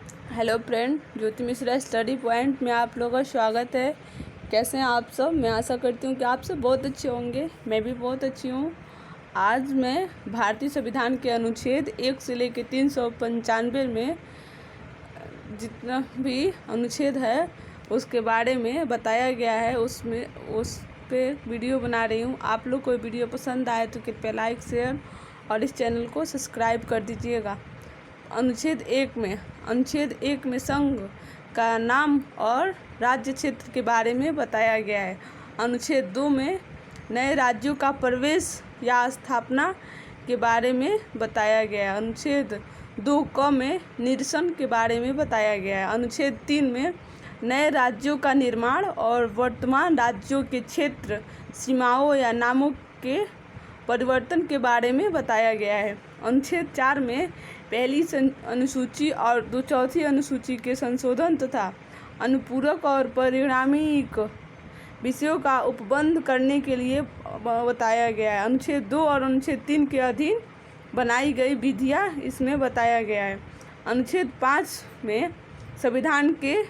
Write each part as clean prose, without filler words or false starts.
Hello friend, ज्योति Mishra study point में आप लोगों का स्वागत है। कैसे हैं आप सब? मैं आशा करती हूँ कि आप सब बहुत अच्छे होंगे। मैं भी बहुत अच्छी हूँ। आज मैं भारतीय संविधान के अनुच्छेद 1 से लेकर 395 में जितना भी अनुच्छेद है उसके बारे में बताया गया है, उस पे वीडियो बना रही हूँ। आप लोग को वीडियो पसंद आए तो कृपया लाइक, शेयर और इस चैनल को सब्सक्राइब कर दीजिएगा। अनुच्छेद 1 में संघ का नाम और राज्य क्षेत्र के बारे में बताया गया है। अनुच्छेद 2 में नए राज्यों का प्रवेश या स्थापना के बारे में बताया गया है। अनुच्छेद 2 में निरसन के बारे में बताया गया है। अनुच्छेद 3 में नए राज्यों का निर्माण और वर्तमान राज्यों के क्षेत्र, सीमाओं या नामों के परिवर्तन के बारे में बताया गया है। अनुच्छेद 4 में पहली अनुसूची और चौथी अनुसूची के संशोधन तथा अनुपूरक और परिणामिक विषयों का उपबंध करने के लिए बताया गया है। अनुच्छेद 2 और अनुच्छेद 3 के अधीन बनाई गई विधियाँ इसमें बताया गया है। अनुच्छेद 5 में संविधान के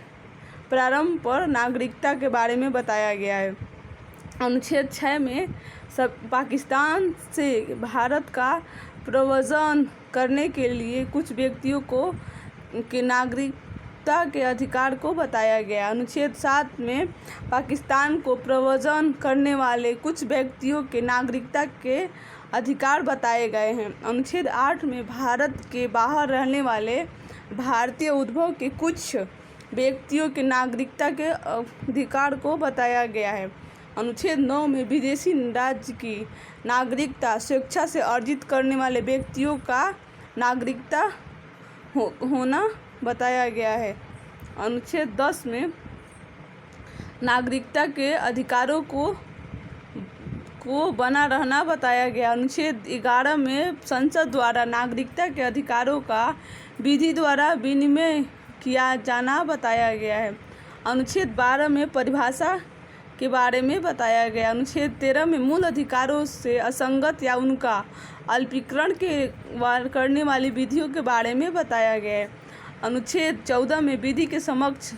प्रारंभ पर नागरिकता के बारे में बताया गया है। अनुच्छेद 6 में पाकिस्तान से भारत का प्रव्रजन करने के लिए कुछ व्यक्तियों के नागरिकता के अधिकार को बताया गया। अनुच्छेद 7 में पाकिस्तान को प्रव्रजन करने वाले कुछ व्यक्तियों के नागरिकता के अधिकार बताए गए हैं। अनुच्छेद 8 में भारत के बाहर रहने वाले भारतीय उद्भव के कुछ व्यक्तियों के नागरिकता के अधिकार को बताया गया है। अनुच्छेद 9 में विदेशी राज्य की नागरिकता स्वेच्छा से अर्जित करने वाले व्यक्तियों का नागरिकता होना बताया गया है। अनुच्छेद 10 में नागरिकता के अधिकारों को बना रहना बताया गया। अनुच्छेद 11 में संसद द्वारा नागरिकता के अधिकारों का विधि द्वारा विनिमय किया जाना बताया गया है। अनुच्छेद 12 में परिभाषा के बारे में बताया गया। अनुच्छेद 13 में मूल अधिकारों से असंगत या उनका अल्पीकरण करने वाली विधियों के बारे में बताया गया है। अनुच्छेद 14 में विधि के समक्ष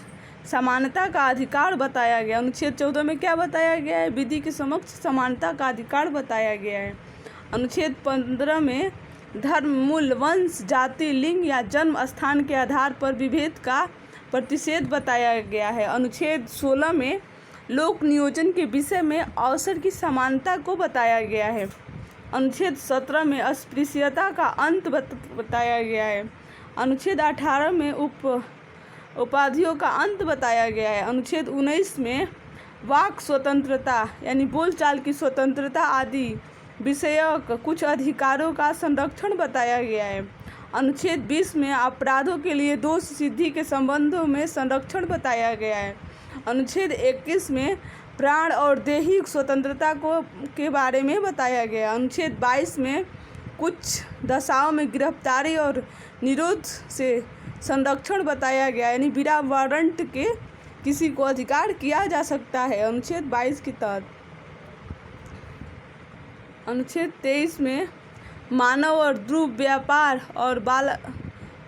समानता का अधिकार बताया गया। अनुच्छेद 14 में क्या बताया गया है? विधि के समक्ष समानता का अधिकार बताया गया है। अनुच्छेद 15 में धर्म, मूल, वंश, जाति, लिंग या जन्म स्थान के आधार पर विभेद का प्रतिषेध बताया गया है। अनुच्छेद 16 में लोक नियोजन के विषय में अवसर की समानता को बताया गया है। अनुच्छेद 17 में अस्पृश्यता का अंत बताया गया है। अनुच्छेद 18 में उपाधियों का अंत बताया गया है। अनुच्छेद 19 में वाक स्वतंत्रता यानी बोलचाल की स्वतंत्रता आदि विषयक कुछ अधिकारों का संरक्षण बताया गया है। अनुच्छेद 20 में अपराधों के लिए दोष सिद्धि के संबंधों में संरक्षण बताया गया है। अनुच्छेद 21 में प्राण और दैहिक स्वतंत्रता के बारे में बताया गया। अनुच्छेद 22 में कुछ दशाओं में गिरफ्तारी और निरोध से संरक्षण बताया गया, यानी बिना वारंट के किसी को अधिकार किया जा सकता है अनुच्छेद 22 के तहत। अनुच्छेद 23 में मानव और द्रव्य व्यापार और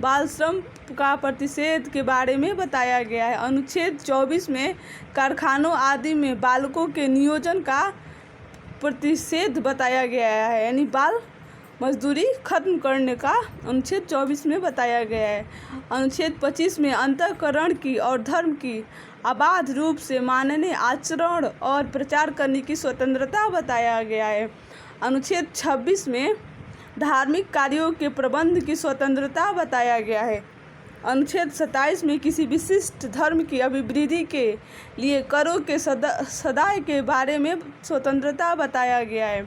बाल श्रम का प्रतिषेध के बारे में बताया गया है। अनुच्छेद 24 में कारखानों आदि में बालकों के नियोजन का प्रतिषेध बताया गया है, यानी बाल मजदूरी खत्म करने का अनुच्छेद 24 में बताया गया है। अनुच्छेद 25 में अंतःकरण की और धर्म की अबाध रूप से मानने, आचरण और प्रचार करने की स्वतंत्रता बताया गया है। अनुच्छेद 26 में धार्मिक कार्यों के प्रबंध की स्वतंत्रता बताया गया है। अनुच्छेद 27 में किसी विशिष्ट धर्म की अभिवृद्धि के लिए करों के सदाय के बारे में स्वतंत्रता बताया गया है।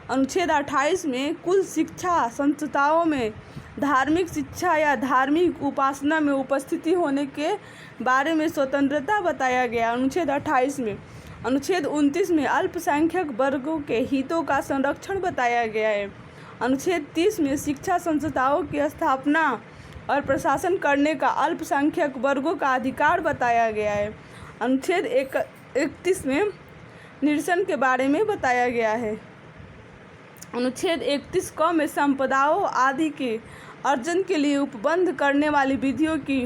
अनुच्छेद 28 में कुल शिक्षा संस्थाओं में धार्मिक शिक्षा या धार्मिक उपासना में उपस्थिति होने के बारे में स्वतंत्रता बताया गया। अनुच्छेद 28 में अनुच्छेद 29 में अल्पसंख्यक वर्गों के हितों का संरक्षण बताया गया है। अनुच्छेद 30 में शिक्षा संस्थाओं की स्थापना और प्रशासन करने का अल्पसंख्यक वर्गों का अधिकार बताया गया है। अनुच्छेद 31 में निरसन के बारे में बताया गया है। अनुच्छेद 31 क में संपदाओं आदि के अर्जन के लिए उपबंध करने वाली विधियों की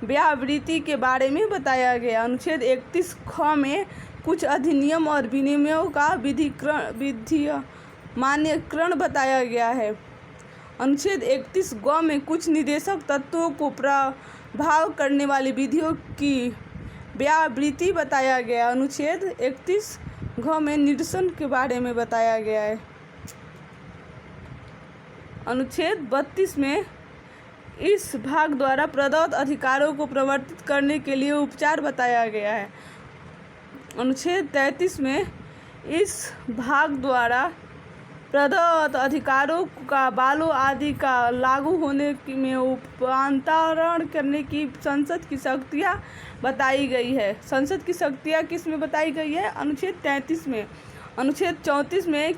व्यावृत्ति के बारे में बताया गया। अनुच्छेद 31 ख में कुछ अधिनियम और विनियमों का मान्यकरण बताया गया है। अनुच्छेद 31 ग में कुछ निर्देशक तत्वों को प्रभाव करने वाली विधियों की व्यावृत्ति बताया गया। अनुच्छेद 31 घ में निरसन के बारे में बताया गया है। अनुच्छेद 32 में इस भाग द्वारा प्रदत्त अधिकारों को प्रवर्तित करने के लिए उपचार बताया गया है। अनुच्छेद 33 में इस भाग द्वारा प्रदत्त अधिकारों का बालों आदि का लागू होने में रूपांतरण करने की संसद की शक्तियाँ बताई गई है। संसद की शक्तियाँ किस में बताई गई है? अनुच्छेद 33 में। अनुच्छेद 34 में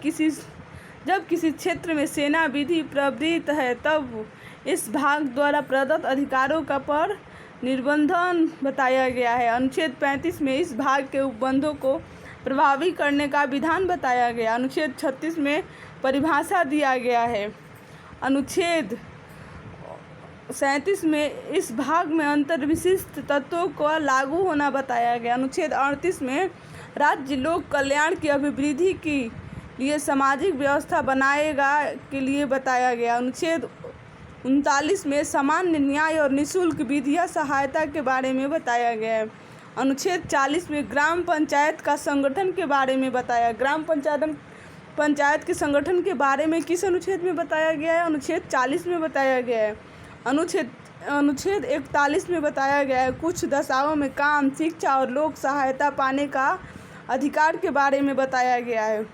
जब किसी क्षेत्र में सेना विधि प्रवृत्त है तब इस भाग द्वारा प्रदत्त अधिकारों का पर निर्बंधन बताया गया है। अनुच्छेद 35 में इस भाग के उपबंधों को प्रभावी करने का विधान बताया गया। अनुच्छेद 36 में परिभाषा दिया गया है। अनुच्छेद 37 में इस भाग में अंतर्विशिष्ट तत्वों को लागू होना बताया गया। अनुच्छेद 38 में राज्य लोक कल्याण की अभिवृद्धि के लिए सामाजिक व्यवस्था बनाएगा के लिए बताया गया। अनुच्छेद 39 में सामान्य न्याय और निःशुल्क विधिया सहायता के बारे में बताया गया है। अनुच्छेद 40 में ग्राम पंचायत का संगठन के बारे में बताया। ग्राम पंचायत के संगठन के बारे में किस अनुच्छेद में बताया गया है? अनुच्छेद 40 में बताया गया है। अनुच्छेद 41 में बताया गया है कुछ दशाओं में काम, शिक्षा और लोक सहायता पाने का अधिकार के बारे में बताया गया है।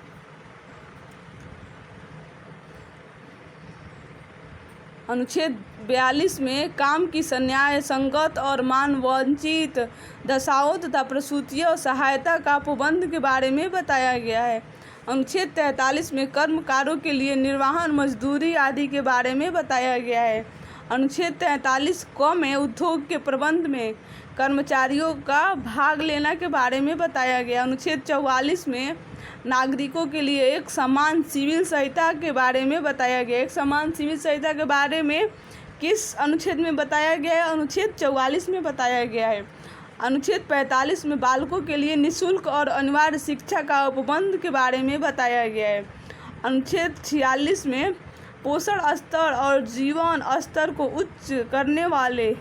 अनुच्छेद 42 में काम की न्याय संगत और मानवांछित दशाओं तथा प्रसूतियों सहायता का उपबंध के बारे में बताया गया है। अनुच्छेद 43 में कर्मकारों के लिए निर्वहन मजदूरी आदि के बारे में बताया गया है। अनुच्छेद 43 क में उद्योग के प्रबंध में कर्मचारियों का भाग लेना के बारे में बताया गया। अनुच्छेद 44 में नागरिकों के लिए एक समान सिविल संहिता के बारे में बताया गया। एक समान सिविल संहिता के बारे में किस अनुच्छेद में बताया गया है? अनुच्छेद 44 में बताया गया है। अनुच्छेद 45 में बालकों के लिए निःशुल्क और अनिवार्य शिक्षा का उपबंध के बारे में बताया गया है। अनुच्छेद 46 में पोषण स्तर और जीवन स्तर को उच्च करने वाले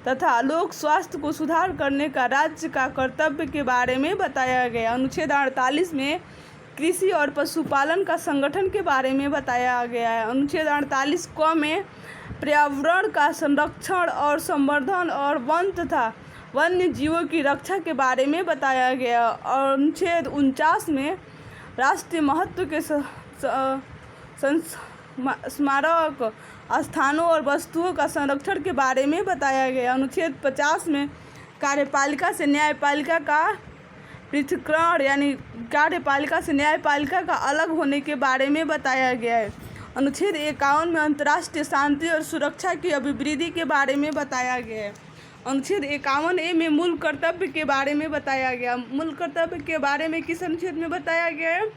तथा लोक स्वास्थ्य को सुधार करने का राज्य का कर्तव्य के बारे में बताया गया। अनुच्छेद 48 में कृषि और पशुपालन का संगठन के बारे में बताया गया है। अनुच्छेद 48 क में पर्यावरण का संरक्षण और संवर्धन और वन तथा वन्य जीवों की रक्षा के बारे में बताया गया। और अनुच्छेद 49 में राष्ट्रीय महत्व के स्मारक स्थानों और वस्तुओं का संरक्षण के बारे में बताया गया। अनुच्छेद 50 में कार्यपालिका से न्यायपालिका का पृथक्करण यानी कार्यपालिका से न्यायपालिका का अलग होने के बारे में बताया गया है। अनुच्छेद 51 में अंतर्राष्ट्रीय शांति और सुरक्षा की अभिवृद्धि के बारे में बताया गया है। अनुच्छेद 51A में मूल कर्तव्य के बारे में बताया गया। मूल कर्तव्य के बारे में किस अनुच्छेद में बताया गया है?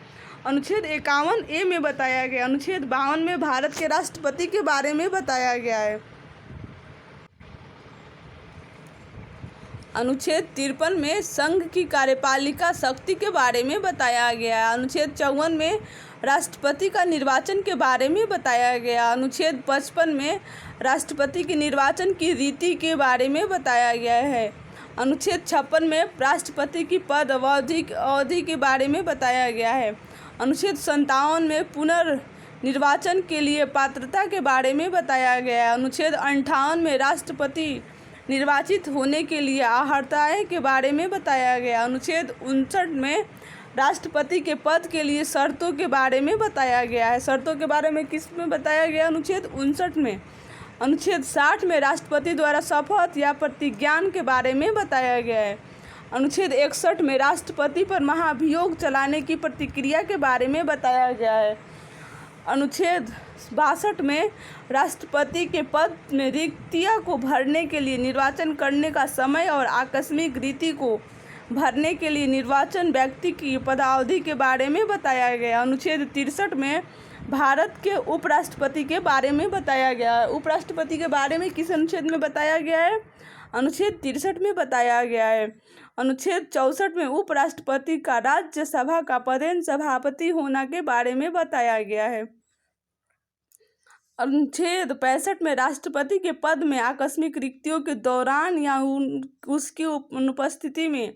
अनुच्छेद 51A में बताया गया। अनुच्छेद 52 में भारत के राष्ट्रपति के बारे में बताया गया है। अनुच्छेद 53 में संघ की कार्यपालिका शक्ति के बारे में बताया गया है। अनुच्छेद 54 में राष्ट्रपति का निर्वाचन के बारे में बताया गया। अनुच्छेद 55 में राष्ट्रपति के निर्वाचन की रीति के बारे में बताया गया है। अनुच्छेद 56 में राष्ट्रपति की पद अवधि के बारे में बताया गया है। अनुच्छेद 57 में पुनर्निर्वाचन के लिए पात्रता के बारे में बताया गया है। अनुच्छेद 58 में राष्ट्रपति निर्वाचित होने के लिए अर्हताएं के बारे में बताया गया। अनुच्छेद 59 में राष्ट्रपति के पद के लिए शर्तों के बारे में बताया गया है। शर्तों के बारे में किस में बताया गया? अनुच्छेद 59 में। अनुच्छेद 60 में राष्ट्रपति द्वारा शपथ या प्रतिज्ञान के बारे में बताया गया है। अनुच्छेद 61 में राष्ट्रपति पर महाभियोग चलाने की प्रतिक्रिया के बारे में बताया गया है। अनुच्छेद 62 में राष्ट्रपति के पद में रिक्तियाँ को भरने के लिए निर्वाचन करने का समय और आकस्मिक रीति को भरने के लिए निर्वाचन व्यक्ति की पदावधि के बारे में बताया गया। अनुच्छेद 63 में भारत के उपराष्ट्रपति के बारे में बताया गया है। उपराष्ट्रपति के बारे में किस अनुच्छेद में बताया गया है? अनुच्छेद 63 में बताया गया है। अनुच्छेद 64 में उपराष्ट्रपति का राज्यसभा का पदेन सभापति होना के बारे में बताया गया है। अनुच्छेद 65 में राष्ट्रपति के पद में आकस्मिक रिक्तियों के दौरान या उसकी अनुपस्थिति में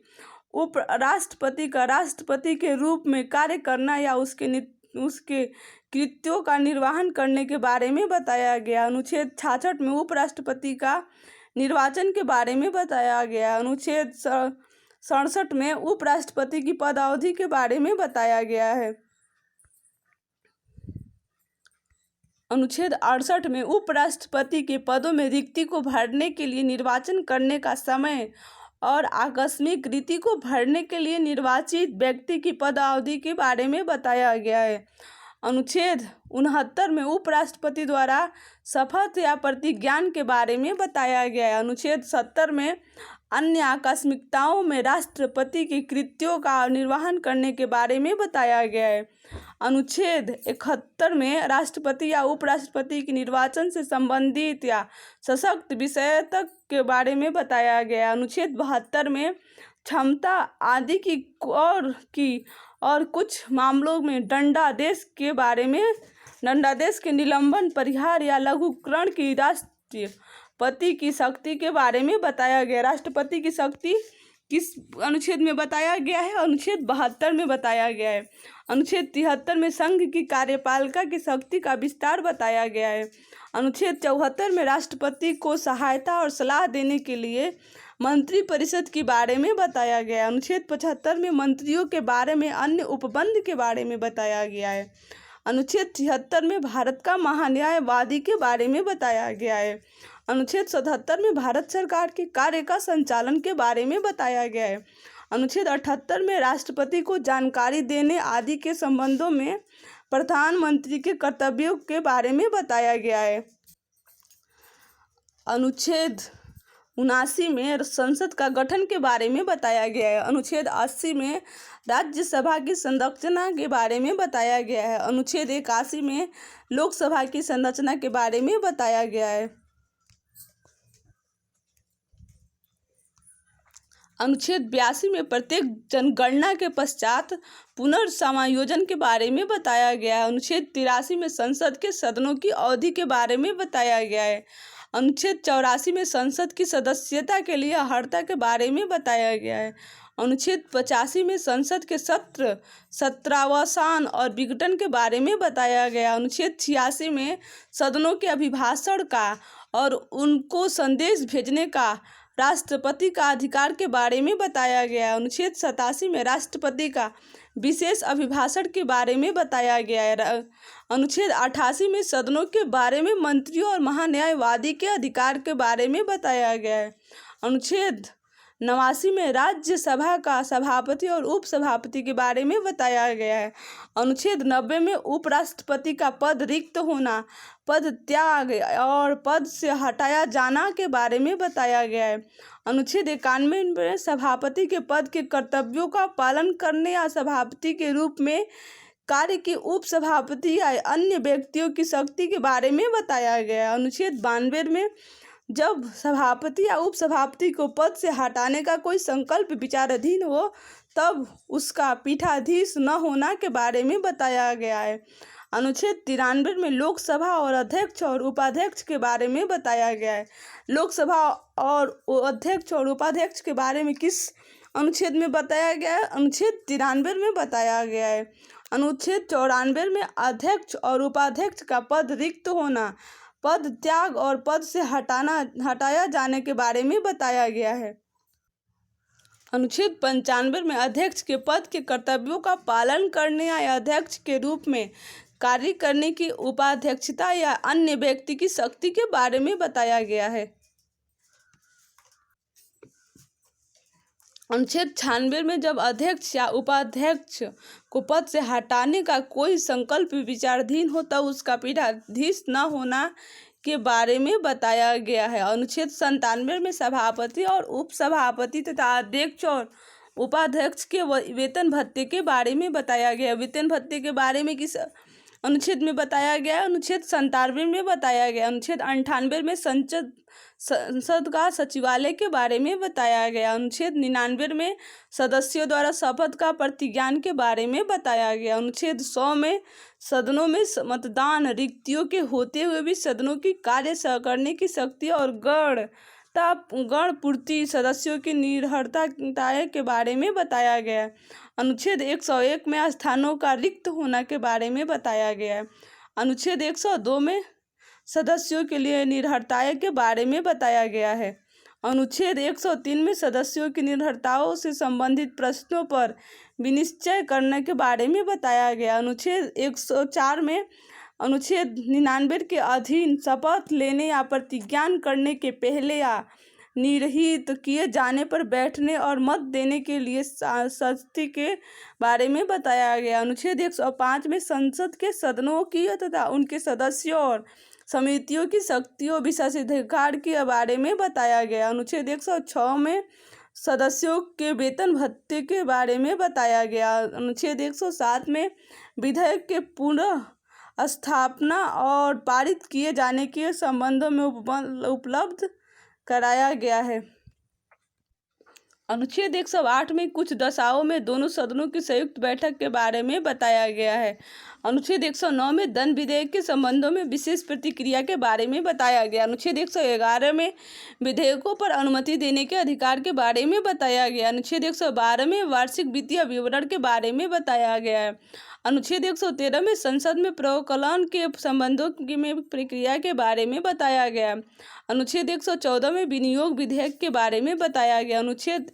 उपराष्ट्रपति का राष्ट्रपति के रूप में कार्य करना या उसके कृत्यों का निर्वहन करने के बारे में बताया गया। अनुच्छेद 66 में उपराष्ट्रपति का निर्वाचन के बारे में बताया गया। अनुच्छेद 67 में उपराष्ट्रपति की पदावधि के बारे में बताया गया है। अनुच्छेद 68 में उपराष्ट्रपति के पदों में रिक्ति को भरने के लिए निर्वाचन करने का समय और आकस्मिक रिक्ति को भरने के लिए निर्वाचित व्यक्ति की पदावधि के बारे में बताया गया है। अनुच्छेद 69 में उपराष्ट्रपति द्वारा शपथ या प्रतिज्ञान के बारे में बताया गया है। अनुच्छेद 70 में अन्य आकस्मिकताओं में राष्ट्रपति के कृत्यों का निर्वहन करने के बारे में बताया गया है। अनुच्छेद 71 में राष्ट्रपति या उपराष्ट्रपति के निर्वाचन से संबंधित या सशक्त विषय तक के बारे में बताया गया है। अनुच्छेद 72 में क्षमता आदि की और कुछ मामलों में दंडादेश के निलंबन, परिहार या लघुकरण की राष्ट्रपति की शक्ति के बारे में बताया गया। राष्ट्रपति की शक्ति किस अनुच्छेद में बताया गया है? अनुच्छेद 72 में बताया गया है। अनुच्छेद 73 में संघ की कार्यपालिका की शक्ति का विस्तार बताया गया है। अनुच्छेद 74 में राष्ट्रपति को सहायता और सलाह देने के लिए मंत्रिपरिषद के बारे में बताया गया है। अनुच्छेद 75 में मंत्रियों के बारे में अन्य उपबंध के बारे में बताया गया है। अनुच्छेद 76 में भारत का महान्यायवादी के बारे में बताया गया है। अनुच्छेद 77 में भारत सरकार के कार्य का संचालन के बारे में बताया गया है। अनुच्छेद 78 में राष्ट्रपति को जानकारी देने आदि के संबंधों में प्रधानमंत्री के कर्तव्यों के बारे में बताया गया है। अनुच्छेद 79 में संसद का गठन के बारे में बताया गया है। अनुच्छेद 80 में राज्यसभा की संरचना के बारे में बताया गया है। अनुच्छेद 81 में लोकसभा की संरचना के बारे में बताया गया है। अनुच्छेद 82 में प्रत्येक जनगणना के पश्चात पुनर्समायोजन के बारे में बताया गया है। अनुच्छेद 83 में संसद के सदनों की अवधि के बारे में बताया गया है। अनुच्छेद 84 में संसद की सदस्यता के लिए अर्हता के बारे में बताया गया है। अनुच्छेद 85 में संसद के सत्रावसान और विघटन के बारे में बताया गया। अनुच्छेद 86 में सदनों के अभिभाषण का और उनको संदेश भेजने का राष्ट्रपति का अधिकार के बारे में बताया गया। अनुच्छेद 87 में राष्ट्रपति का विशेष अभिभाषण के बारे में बताया गया है। अनुच्छेद 88 में सदनों के बारे में मंत्रियों और महान्यायवादी के अधिकार के बारे में बताया गया है। अनुच्छेद 89 में राज्यसभा का सभापति और उपसभापति के बारे में बताया गया है। अनुच्छेद 90 में उपराष्ट्रपति का पद रिक्त होना, पद त्याग और पद से हटाया जाना के बारे में बताया गया है। अनुच्छेद 91 में सभापति के पद के कर्तव्यों का पालन करने या सभापति के रूप में कार्य की उपसभापति या अन्य व्यक्तियों की शक्ति के बारे में बताया गया है। अनुच्छेद 92 में जब सभापति या उपसभापति को पद से हटाने का कोई संकल्प विचाराधीन हो तब उसका पीठाधीश न होना के बारे में बताया गया है। अनुच्छेद 93 में लोकसभा और अध्यक्ष और उपाध्यक्ष के बारे में बताया गया है। लोकसभा और अध्यक्ष और उपाध्यक्ष के बारे में किस अनुच्छेद में बताया गया है? अनुच्छेद 93 में बताया गया है। अनुच्छेद 94 में अध्यक्ष और उपाध्यक्ष का पद रिक्त होना, पद त्याग और पद से हटाया जाने के बारे में बताया गया है। अनुच्छेद 95 में अध्यक्ष के पद के कर्तव्यों का पालन करने या अध्यक्ष के रूप में कार्य करने की उपाध्यक्षता या अन्य व्यक्ति की शक्ति के बारे में बताया गया है। अनुच्छेद 96 में जब अध्यक्ष या उपाध्यक्ष को पद से हटाने का कोई संकल्प विचाराधीन हो तब उसका पीठाधीश न होना के बारे में बताया गया है। अनुच्छेद 97 में सभापति और उपसभापति तथा अध्यक्ष और उपाध्यक्ष के वेतन भत्ते के बारे में बताया गया। वेतन भत्ते के बारे में किस अनुच्छेद में बताया गया है। अनुच्छेद 97 में बताया गया। अनुच्छेद 98 में संसद का सचिवालय के बारे में बताया गया। अनुच्छेद 99 में सदस्यों द्वारा शपथ का प्रतिज्ञान के बारे में बताया गया। अनुच्छेद 100 में सदनों में मतदान रिक्तियों के होते हुए भी सदनों की कार्य करने की शक्ति और गण पूर्ति सदस्यों की निर्भरता के बारे में बताया गया है। अनुच्छेद 101 में स्थानों का रिक्त होना के बारे में बताया गया है। अनुच्छेद 102 में सदस्यों के लिए निर्भरताएं के बारे में बताया गया है। अनुच्छेद 103 में सदस्यों की निर्भरताओं से संबंधित प्रश्नों पर विनिश्चय करने के बारे में बताया गया। अनुच्छेद 104 में अनुच्छेद 99 के अधीन शपथ लेने या प्रतिज्ञान करने के पहले या निर्हित किए जाने पर बैठने और मत देने के लिए शक्ति के बारे में बताया गया। अनुच्छेद 105 में संसद के सदनों की तथा उनके सदस्यों और समितियों की शक्तियों विशेषाधिकार के बारे में बताया गया। अनुच्छेद 106 में सदस्यों के वेतन भत्ते के बारे में बताया गया। अनुच्छेद 107 में विधेयक के पुनः स्थापना और पारित किए जाने के संबंधों में उपलब्ध कराया गया है। अनुच्छेद 108 में कुछ दशाओं में दोनों सदनों की संयुक्त बैठक के बारे में बताया गया है। अनुच्छेद 109 में दंड विधेयक के संबंधों में विशेष प्रतिक्रिया के बारे में बताया गया। अनुच्छेद 111 में विधेयकों पर अनुमति देने के अधिकार के बारे में बताया गया। अनुच्छेद 112 में वार्षिक वित्तीय विवरण के बारे में बताया गया है। अनुच्छेद 113 में संसद में प्रावधान के संबंधों में प्रक्रिया के बारे में बताया गया। अनुच्छेद 114 में विनियोग विधेयक के बारे में बताया गया। अनुच्छेद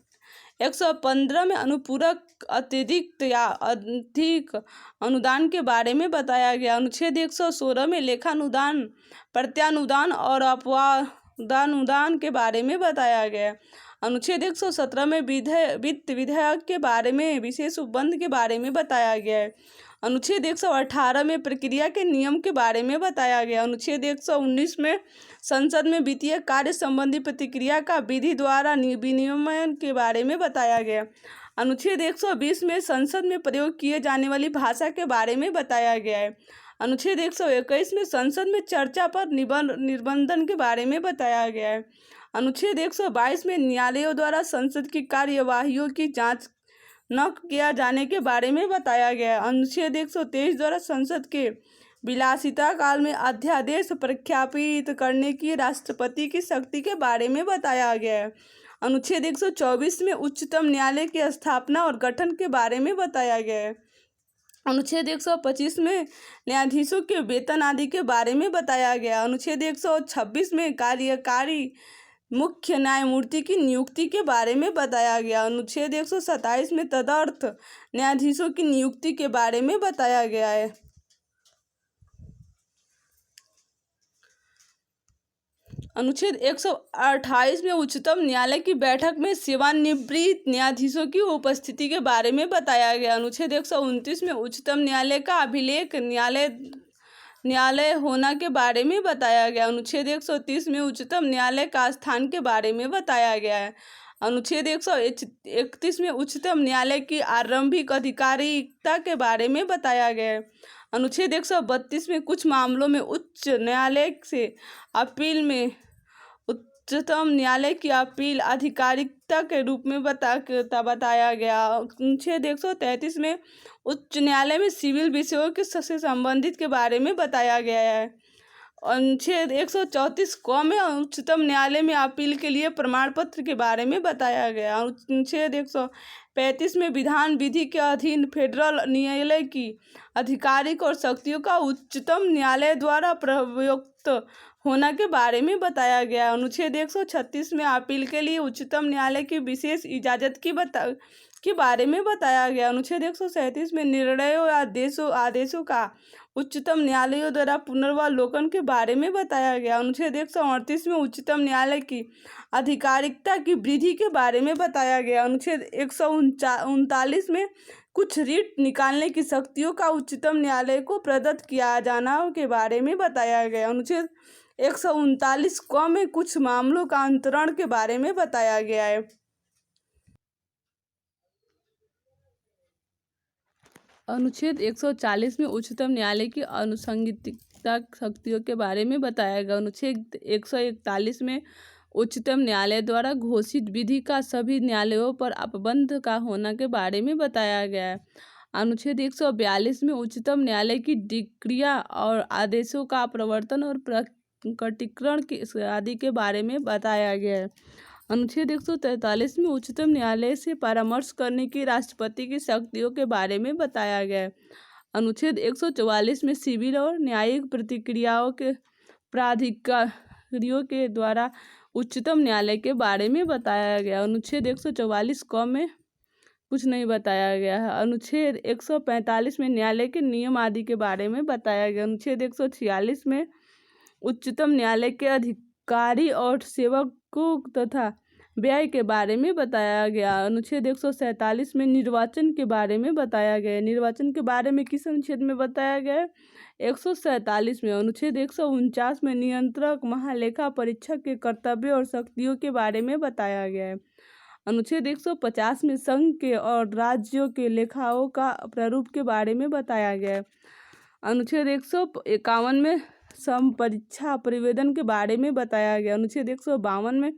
115 में अनुपूरक अतिरिक्त या अधिक अनुदान के बारे में बताया गया। अनुच्छेद 116 में लेखानुदान, प्रत्यानुदान और अपवादानुदान के बारे में बताया गया। अनुच्छेद 117 में वित्त विधेयक के बारे में विशेष उपबंध के बारे में बताया गया है। अनुच्छेद 118 में प्रक्रिया के नियम के बारे में बताया गया। अनुच्छेद 119 में संसद में वित्तीय कार्य संबंधी प्रतिक्रिया का विधि द्वारा विनियमन के बारे में बताया गया। अनुच्छेद 120 में संसद में प्रयोग किए जाने वाली भाषा के बारे में बताया गया है। अनुच्छेद 121 में संसद में चर्चा पर निबंधन के बारे में बताया गया है। अनुच्छेद 122 में न्यायालयों द्वारा संसद की कार्यवाहियों की जांच न किया जाने के बारे में बताया गया है। अनुच्छेद 123 द्वारा संसद के विलासिता काल में अध्यादेश प्रख्यापित करने की राष्ट्रपति की शक्ति के बारे में बताया गया है। अनुच्छेद 124 में उच्चतम न्यायालय की स्थापना और गठन के बारे में बताया गया है। अनुच्छेद 125 में न्यायाधीशों के वेतन आदि के बारे में बताया गया। अनुच्छेद 126 में कार्यकारी मुख्य न्यायमूर्ति की नियुक्ति के बारे में बताया गया। अनुच्छेद 127 में तदर्थ न्यायाधीशों की नियुक्ति के बारे में बताया गया है। अनुच्छेद 128 में उच्चतम न्यायालय की बैठक में सेवानिवृत्त न्यायाधीशों की उपस्थिति के बारे में बताया गया। अनुच्छेद 129 में उच्चतम न्यायालय का अभिलेख न्यायालय होना के बारे में बताया गया। अनुच्छेद 130 में उच्चतम न्यायालय का स्थान के बारे में बताया गया है। अनुच्छेद 131 में उच्चतम न्यायालय की आरंभिक आधिकारिकता के बारे में बताया गया है। अनुच्छेद 132 में कुछ मामलों में उच्च न्यायालय से अपील में उच्चतम न्यायालय की अपील आधिकारिकता के रूप में बताया गया। अनुच्छेद 133 में उच्च न्यायालय में सिविल विषयों के से संबंधित के बारे में बताया गया है। अनुच्छेद 134 क में उच्चतम न्यायालय में अपील के लिए प्रमाण पत्र के बारे में बताया गया। अनुच्छेद 135 में विधान विधि के अधीन फेडरल न्यायालय की आधिकारिक और शक्तियों का उच्चतम न्यायालय द्वारा प्रयुक्त होना के बारे में बताया गया। अनुच्छेद 136 में अपील के लिए उच्चतम न्यायालय की विशेष इजाज़त के बारे में बताया गया। अनुच्छेद 137 में निर्णयों या आदेशों का उच्चतम न्यायालयों द्वारा पुनर्वालोकन के बारे में बताया गया। अनुच्छेद 138 में उच्चतम न्यायालय की आधिकारिकता की वृद्धि के बारे में बताया गया। अनुच्छेद 139 में कुछ रिट निकालने की शक्तियों का उच्चतम न्यायालय को प्रदत्त किया जाना के बारे में बताया गया। अनुच्छेद 139 क में कुछ मामलों का अंतरण के बारे में बताया गया है। अनुच्छेद 140 में उच्चतम न्यायालय की अनुसंगीता शक्तियों के बारे में बताया गया। अनुच्छेद 141 में उच्चतम न्यायालय द्वारा घोषित विधि का सभी न्यायालयों पर अपबंध का होना के बारे में बताया गया है। अनुच्छेद 142 में उच्चतम न्यायालय की डिक्रियां और आदेशों का प्रवर्तन और प्रकटीकरण आदि के बारे में बताया गया है। अनुच्छेद 143 में उच्चतम न्यायालय से परामर्श करने की राष्ट्रपति की शक्तियों के बारे में बताया गया है। अनुच्छेद 144 में सिविल और न्यायिक प्रतिक्रियाओं के प्राधिकारियों के द्वारा उच्चतम न्यायालय के बारे में बताया गया। अनुच्छेद 144 क में कुछ नहीं बताया गया है। अनुच्छेद 145 में न्यायालय के नियम आदि के बारे में बताया गया। अनुच्छेद 146 में उच्चतम न्यायालय के अधिकारी और सेवकों तथा व्यय के बारे में बताया गया। अनुच्छेद 147 में निर्वाचन के बारे में बताया गया। निर्वाचन के बारे में किस अनुच्छेद में बताया गया? 147 में। अनुच्छेद 149 में नियंत्रक महालेखा परीक्षक के कर्तव्य और शक्तियों के बारे में बताया गया है। अनुच्छेद 150 में संघ के और राज्यों के लेखाओं का प्रारूप के बारे में बताया गया है। अनुच्छेद 151 में समपरीक्षा प्रतिवेदन के बारे में बताया गया। अनुच्छेद 152 में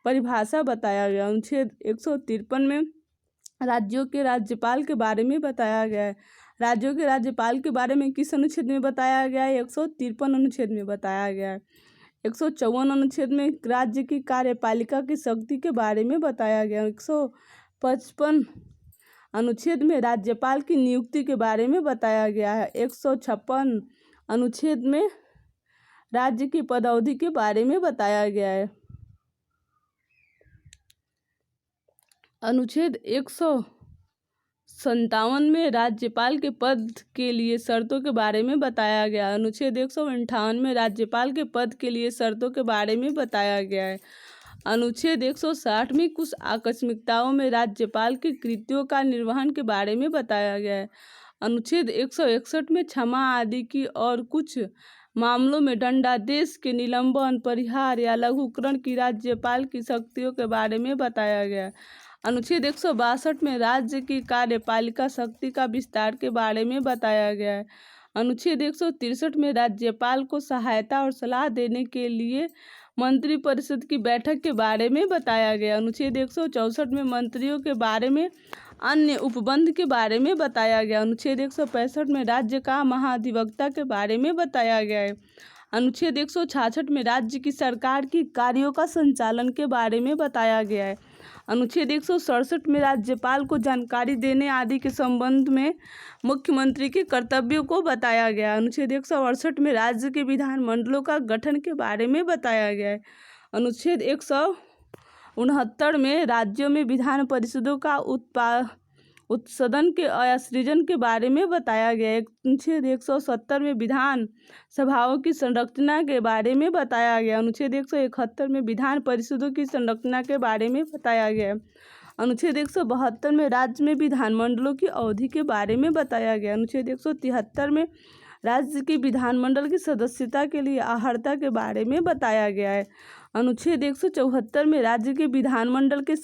परिभाषा बताया गया। अनुच्छेद 153 में राज्यों के राज्यपाल के बारे में बताया गया है। राज्यों के राज्यपाल के बारे में किस अनुच्छेद में बताया गया है? 153 अनुच्छेद में बताया गया है। 154 अनुच्छेद में राज्य की कार्यपालिका की शक्ति के बारे में बताया गया। 155 अनुच्छेद में राज्यपाल की नियुक्ति के बारे में बताया गया है। 156 अनुच्छेद में राज्य की पदावधि के बारे में बताया गया है। अनुच्छेद 157 में राज्यपाल के पद के लिए शर्तों के बारे में बताया गया। अनुच्छेद 158 में राज्यपाल के पद के लिए शर्तों के बारे में बताया गया है। अनुच्छेद 160 में कुछ आकस्मिकताओं में राज्यपाल के कृत्यों का निर्वहन के बारे में बताया गया है। अनुच्छेद 161 में क्षमा आदि की और कुछ मामलों में दंडादेश के निलंबन, परिहार या लघुकरण की राज्यपाल की शक्तियों के बारे में बताया गया है। अनुच्छेद 162 में राज्य की कार्यपालिका शक्ति का विस्तार के बारे में बताया गया है। अनुच्छेद 163 में राज्यपाल को सहायता और सलाह देने के लिए मंत्रिपरिषद की बैठक के बारे में बताया गया। अनुच्छेद 164 में मंत्रियों के बारे में अन्य उपबंध के बारे में बताया गया। अनुच्छेद 165 में राज्य का महाधिवक्ता के बारे में बताया गया है। अनुच्छेद 166 में राज्य की सरकार की कार्यों का संचालन के बारे में बताया गया है। अनुच्छेद 167 में राज्यपाल को जानकारी देने आदि के संबंध में मुख्यमंत्री के कर्तव्यों को बताया गया। अनुच्छेद 168 में राज्य के विधानमंडलों का गठन के बारे में बताया गया है। अनुच्छेद 169 में राज्यों में विधान परिषदों का उत्सदन के सृजन के बारे में बताया गया है। अनुच्छेद 170 में विधान सभाओं की संरचना के बारे में बताया गया। अनुच्छेद 171 में विधान परिषदों की संरचना के बारे में बताया गया। अनुच्छेद 172 में राज्य में विधानमंडलों की अवधि के बारे में बताया गया। अनुच्छेद 173 में राज्य की विधानमंडल की सदस्यता के लिए अर्हता के बारे में बताया गया है। अनुच्छेद 174 में राज्य के विधानमंडल के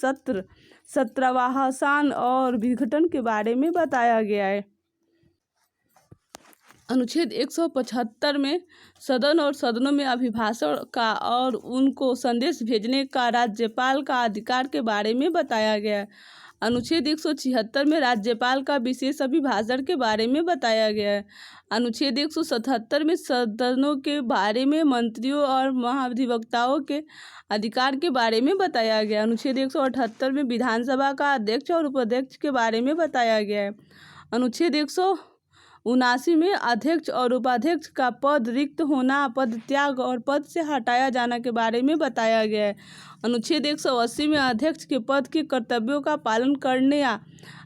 सत्रावसान और विघटन के बारे में बताया गया है। अनुच्छेद 175 में सदन और सदनों में अभिभाषण का और उनको संदेश भेजने का राज्यपाल का अधिकार के बारे में बताया गया है। अनुच्छेद 176 में राज्यपाल का विशेष अभिभाषण के बारे में बताया गया है। अनुच्छेद 177 में सदनों के बारे में मंत्रियों और महाधिवक्ताओं के अधिकार के बारे में बताया गया। अनुच्छेद 178 में विधानसभा का अध्यक्ष और उपाध्यक्ष के बारे में बताया गया है। अनुच्छेद 179 में अध्यक्ष और उपाध्यक्ष का पद रिक्त होना, पद त्याग और पद से हटाया जाना के बारे में बताया गया है। अनुच्छेद 180 में अध्यक्ष के पद के कर्तव्यों का पालन करने या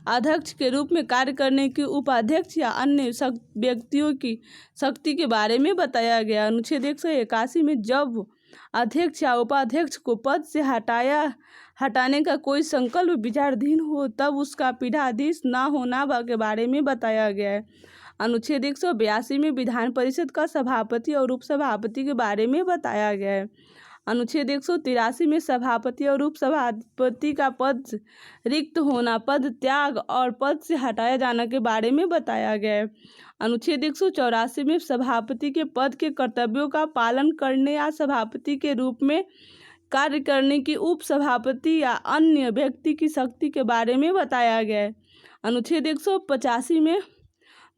अध्यक्ष के रूप में कार्य करने की उपाध्यक्ष या अन्य व्यक्तियों की शक्ति के बारे में बताया गया। अनुच्छेद 181 में जब अध्यक्ष या उपाध्यक्ष को पद से हटाने का कोई संकल्प विचाराधीन हो तब उसका पीठाधीश न होना के बारे में बताया गया है। अनुच्छेद 182 में विधान परिषद का सभापति और उपसभापति के बारे में बताया गया है। अनुच्छेद 183 में सभापति और उपसभापति का पद रिक्त होना, पद त्याग और पद से हटाया जाना के बारे में बताया गया है। अनुच्छेद 184 में सभापति के पद के कर्तव्यों का पालन करने या सभापति के रूप में कार्य करने की उपसभापति या अन्य व्यक्ति की शक्ति के बारे में बताया गया है। अनुच्छेद 185 में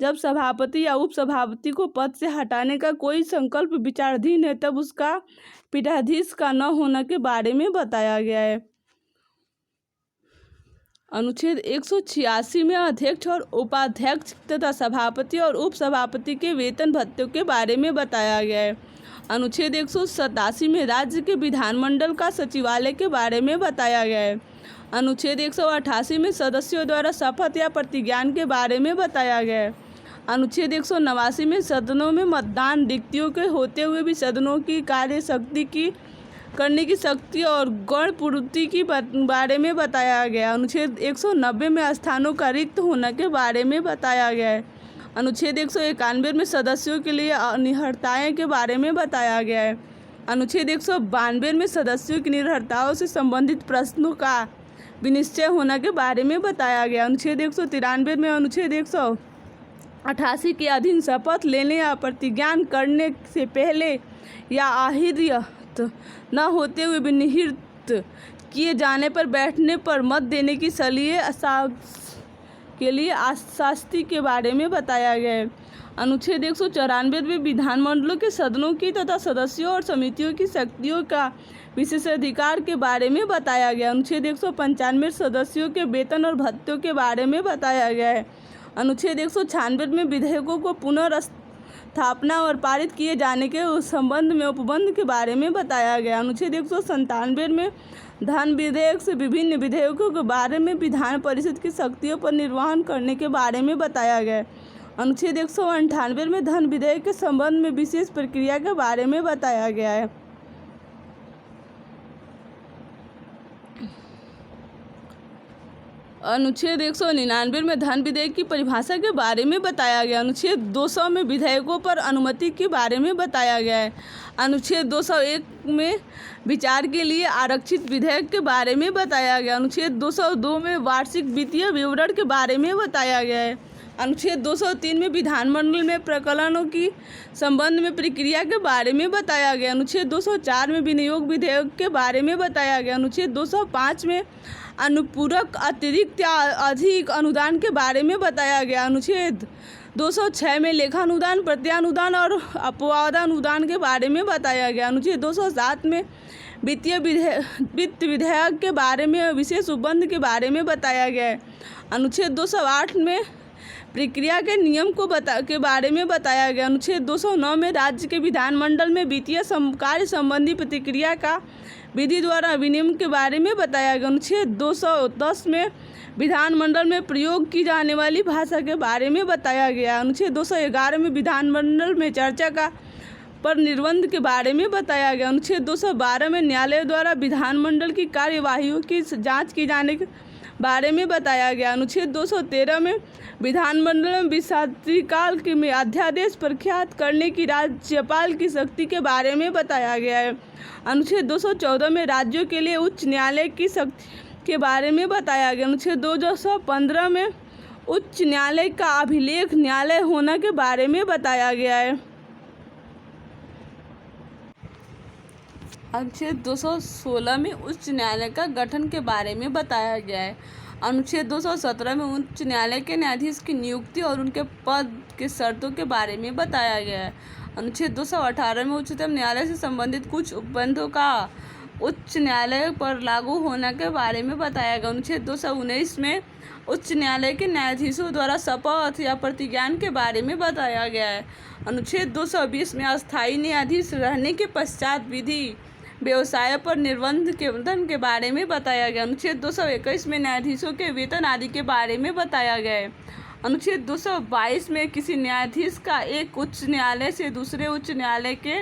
जब सभापति या उपसभापति को पद से हटाने का कोई संकल्प विचाराधीन है तब उसका पीठाधीश का न होने के बारे में बताया गया है। अनुच्छेद 186 में अध्यक्ष और उपाध्यक्ष तथा सभापति और उपसभापति के वेतन भत्तों के बारे में बताया गया है। अनुच्छेद 187 में राज्य के विधानमंडल का सचिवालय के बारे में बताया गया है। अनुच्छेद 188 में सदस्यों द्वारा शपथ या प्रतिज्ञान के बारे में बताया गया है। अनुच्छेद 189 में सदनों में मतदान रिक्तियों के होते हुए भी सदनों की कार्य शक्ति की करने की शक्ति और गण पूर्ति के बारे में बताया गया। अनुच्छेद 190 में स्थानों का रिक्त होने के बारे में बताया गया है। अनुच्छेद 191 में सदस्यों के लिए अनिवार्यताएं के बारे में बताया गया है। अनुच्छेद 192 में सदस्यों की निरर्हताओं से संबंधित प्रश्नों का विनिश्चय होने के बारे में बताया गया। अनुच्छेद 193 में अनुच्छेद 188 के अधीन शपथ लेने या प्रतिज्ञान करने से पहले या आहिर्यत न होते हुए भी निहित किए जाने पर बैठने पर मत देने की सलीय के लिए आशास्ति के बारे में बताया गया है। अनुच्छेद 194 में विधानमंडलों के सदनों की तथा सदस्यों और समितियों की शक्तियों का विशेषाधिकार के बारे में बताया गया। अनुच्छेद 195 सदस्यों के वेतन और भत्तों के बारे में बताया गया है। अनुच्छेद 196 में विधेयकों को पुनर्स्थापना और पारित किए जाने के संबंध में उपबंध के बारे में बताया गया। अनुच्छेद 197 में धन विधेयक से विभिन्न विधेयकों के बारे में विधान परिषद की शक्तियों पर निर्वहन करने के बारे में बताया गया। अनुच्छेद 198 में धन विधेयक के संबंध में विशेष प्रक्रिया के बारे में बताया गया है। अनुच्छेद 199 में धन विधेयक की परिभाषा के बारे में बताया गया। अनुच्छेद 200 में विधेयकों पर अनुमति के बारे में बताया गया है। अनुच्छेद 201 में विचार के लिए आरक्षित विधेयक के बारे में बताया गया। अनुच्छेद 202 में वार्षिक वित्तीय विवरण के बारे में बताया गया है। अनुच्छेद 203 में विधानमंडल में प्रकलनों की संबंध में प्रक्रिया के बारे में बताया गया। अनुच्छेद 204 में विनियोग विधेयक के बारे में बताया गया। अनुच्छेद 205 में अनुपूरक अतिरिक्त या अधिक अनुदान के बारे में बताया गया। अनुच्छेद 206 में लेखानुदान, प्रत्यानुदान और अपवादानुदान के बारे में बताया गया। अनुच्छेद 207 में वित्त विधेयक के बारे में विशेष उपबंध के बारे में बताया गया है। अनुच्छेद 208 में प्रक्रिया के नियम के बारे में बताया गया। अनुच्छेद 209 में राज्य के विधानमंडल में वित्तीय कार्य संबंधी प्रतिक्रिया का विधि द्वारा विनियम के बारे में बताया गया। अनुच्छेद 210 में विधानमंडल में प्रयोग की जाने वाली भाषा के बारे में बताया गया। अनुच्छेद 211 में विधानमंडल में चर्चा का पर निर्बंध के बारे में बताया गया। अनुच्छेद 212 में न्यायालय द्वारा विधानमंडल की कार्यवाहियों की जांच की जाने के बारे में बताया गया। अनुच्छेद 213 में विधानमंडल में विस्तारितकाल में अध्यादेश प्रख्यात करने की राज्यपाल की शक्ति के बारे में बताया गया है। अनुच्छेद 214 में राज्यों के लिए उच्च न्यायालय की शक्ति के बारे में बताया गया। अनुच्छेद 215 में उच्च न्यायालय का अभिलेख न्यायालय होने के बारे में बताया गया है। अनुच्छेद 216 में उच्च न्यायालय का गठन के बारे में बताया गया है। अनुच्छेद 217 में उच्च न्यायालय के न्यायाधीश की नियुक्ति और उनके पद के शर्तों के बारे में बताया गया है। अनुच्छेद 218 में उच्चतम न्यायालय से संबंधित कुछ उपबंधों का उच्च न्यायालय पर लागू होने के बारे में बताया गया। अनुच्छेद 219 में उच्च न्यायालय के न्यायाधीशों द्वारा शपथ या प्रतिज्ञान के बारे में बताया गया है। अनुच्छेद 220 में अस्थायी न्यायाधीश रहने के पश्चात विधि व्यवसाय पर निर्बंधन के बारे में बताया गया। अनुच्छेद 221 में न्यायाधीशों के वेतन आदि के बारे में बताया गया है। अनुच्छेद 222 में किसी न्यायाधीश का एक उच्च न्यायालय से दूसरे उच्च न्यायालय के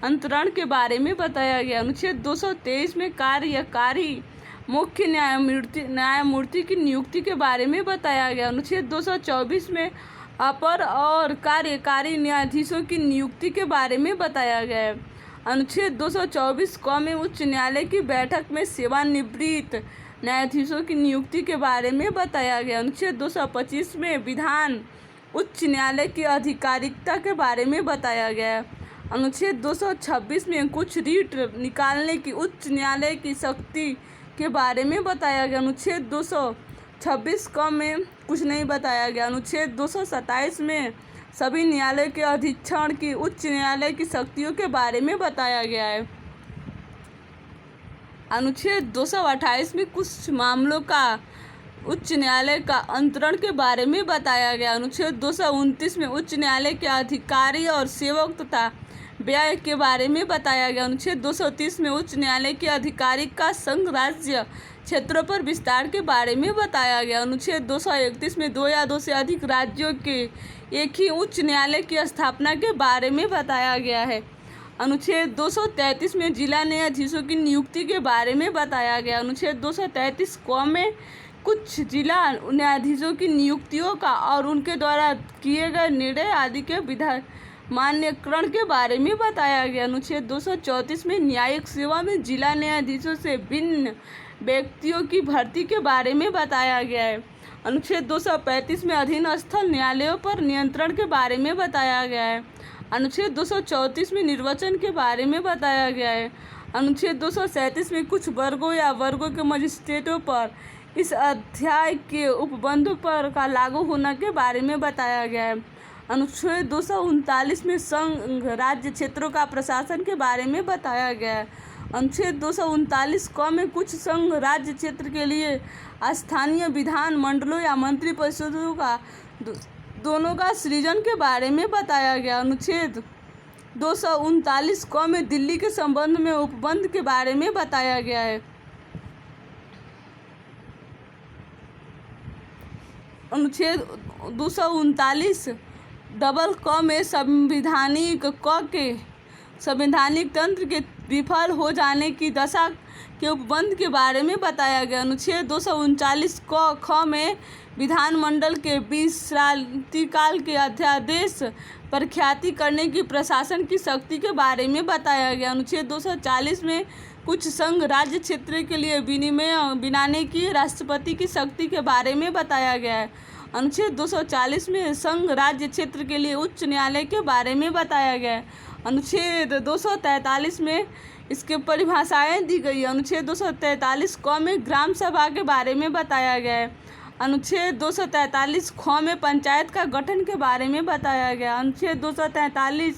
अंतरण के बारे में बताया गया। अनुच्छेद 223 में कार्यकारी मुख्य न्यायमूर्ति की नियुक्ति के बारे में बताया गया। अनुच्छेद 224 में अपर और कार्यकारी न्यायाधीशों की नियुक्ति के बारे में बताया गया है। अनुच्छेद 224 क में उच्च न्यायालय की बैठक में सेवानिवृत्त न्यायाधीशों की नियुक्ति के बारे में बताया गया। अनुच्छेद 225 में विधान उच्च न्यायालय की आधिकारिकता के बारे में बताया गया। अनुच्छेद 226 में कुछ रीट निकालने की उच्च न्यायालय की शक्ति के बारे में बताया गया। अनुच्छेद 226 क में कुछ नहीं बताया गया। अनुच्छेद 227 में सभी न्यायालय के अधीक्षण की उच्च न्यायालय की शक्तियों के बारे में बताया गया है। अनुच्छेद 228 में कुछ मामलों का उच्च न्यायालय का अंतरण के बारे में बताया गया। अनुच्छेद 229 में उच्च न्यायालय के अधिकारी और सेवक तथा व्यय के बारे में बताया गया। अनुच्छेद 230 में उच्च न्यायालय के अधिकारी का संघ राज्य क्षेत्रों पर विस्तार के बारे में बताया गया। अनुच्छेद 231 में दो या दो से अधिक राज्यों के एक ही उच्च न्यायालय की स्थापना के बारे में बताया गया है। अनुच्छेद 233 में जिला न्यायाधीशों की नियुक्ति के बारे में बताया गया। अनुच्छेद 233 क में कुछ जिला न्यायाधीशों की नियुक्तियों का और उनके द्वारा किए गए निर्णय आदि के मान्यकरण के बारे में बताया गया। अनुच्छेद 234 में न्यायिक सेवा में जिला न्यायाधीशों से भिन्न व्यक्तियों की भर्ती के बारे में बताया गया है। अनुच्छेद 235 में अधीनस्थ न्यायालयों पर नियंत्रण के बारे में बताया गया है। अनुच्छेद 234 में निर्वाचन के बारे में बताया गया है। अनुच्छेद 237 में कुछ वर्गों या वर्गों के मजिस्ट्रेटों पर इस अध्याय के उपबंधों पर का लागू होने के बारे में बताया गया है। अनुच्छेद 239 में संघ राज्य क्षेत्रों का प्रशासन के बारे में बताया गया है। अनुच्छेद 239 क में कुछ संघ राज्य क्षेत्र के लिए स्थानीय विधान मंडलों या मंत्री परिषदों का दोनों का सृजन के बारे में बताया गया। अनुच्छेद 239 क में दिल्ली के संबंध में उपबंध के बारे में बताया गया है। अनुच्छेद 239 डबल क में संवैधानिक तंत्र के विफल हो जाने की दशा के उपबंध के बारे में बताया गया। अनुच्छेद 239 क ख में विधानमंडल के विश्रांतिकाल के अध्यादेश प्रख्याति करने की प्रशासन की शक्ति के बारे में बताया गया। अनुच्छेद 240 में कुछ संघ राज्य क्षेत्र के लिए विनिमय बनाने की राष्ट्रपति की शक्ति के बारे में बताया गया है। अनुच्छेद 240 में संघ राज्य क्षेत्र के लिए उच्च न्यायालय के बारे में बताया गया है। अनुच्छेद 243 में इसके परिभाषाएं दी गई है। अनुच्छेद 243 क में ग्राम सभा के बारे में बताया गया है। अनुच्छेद 243 ख में पंचायत का गठन के बारे में बताया गया। अनुच्छेद 243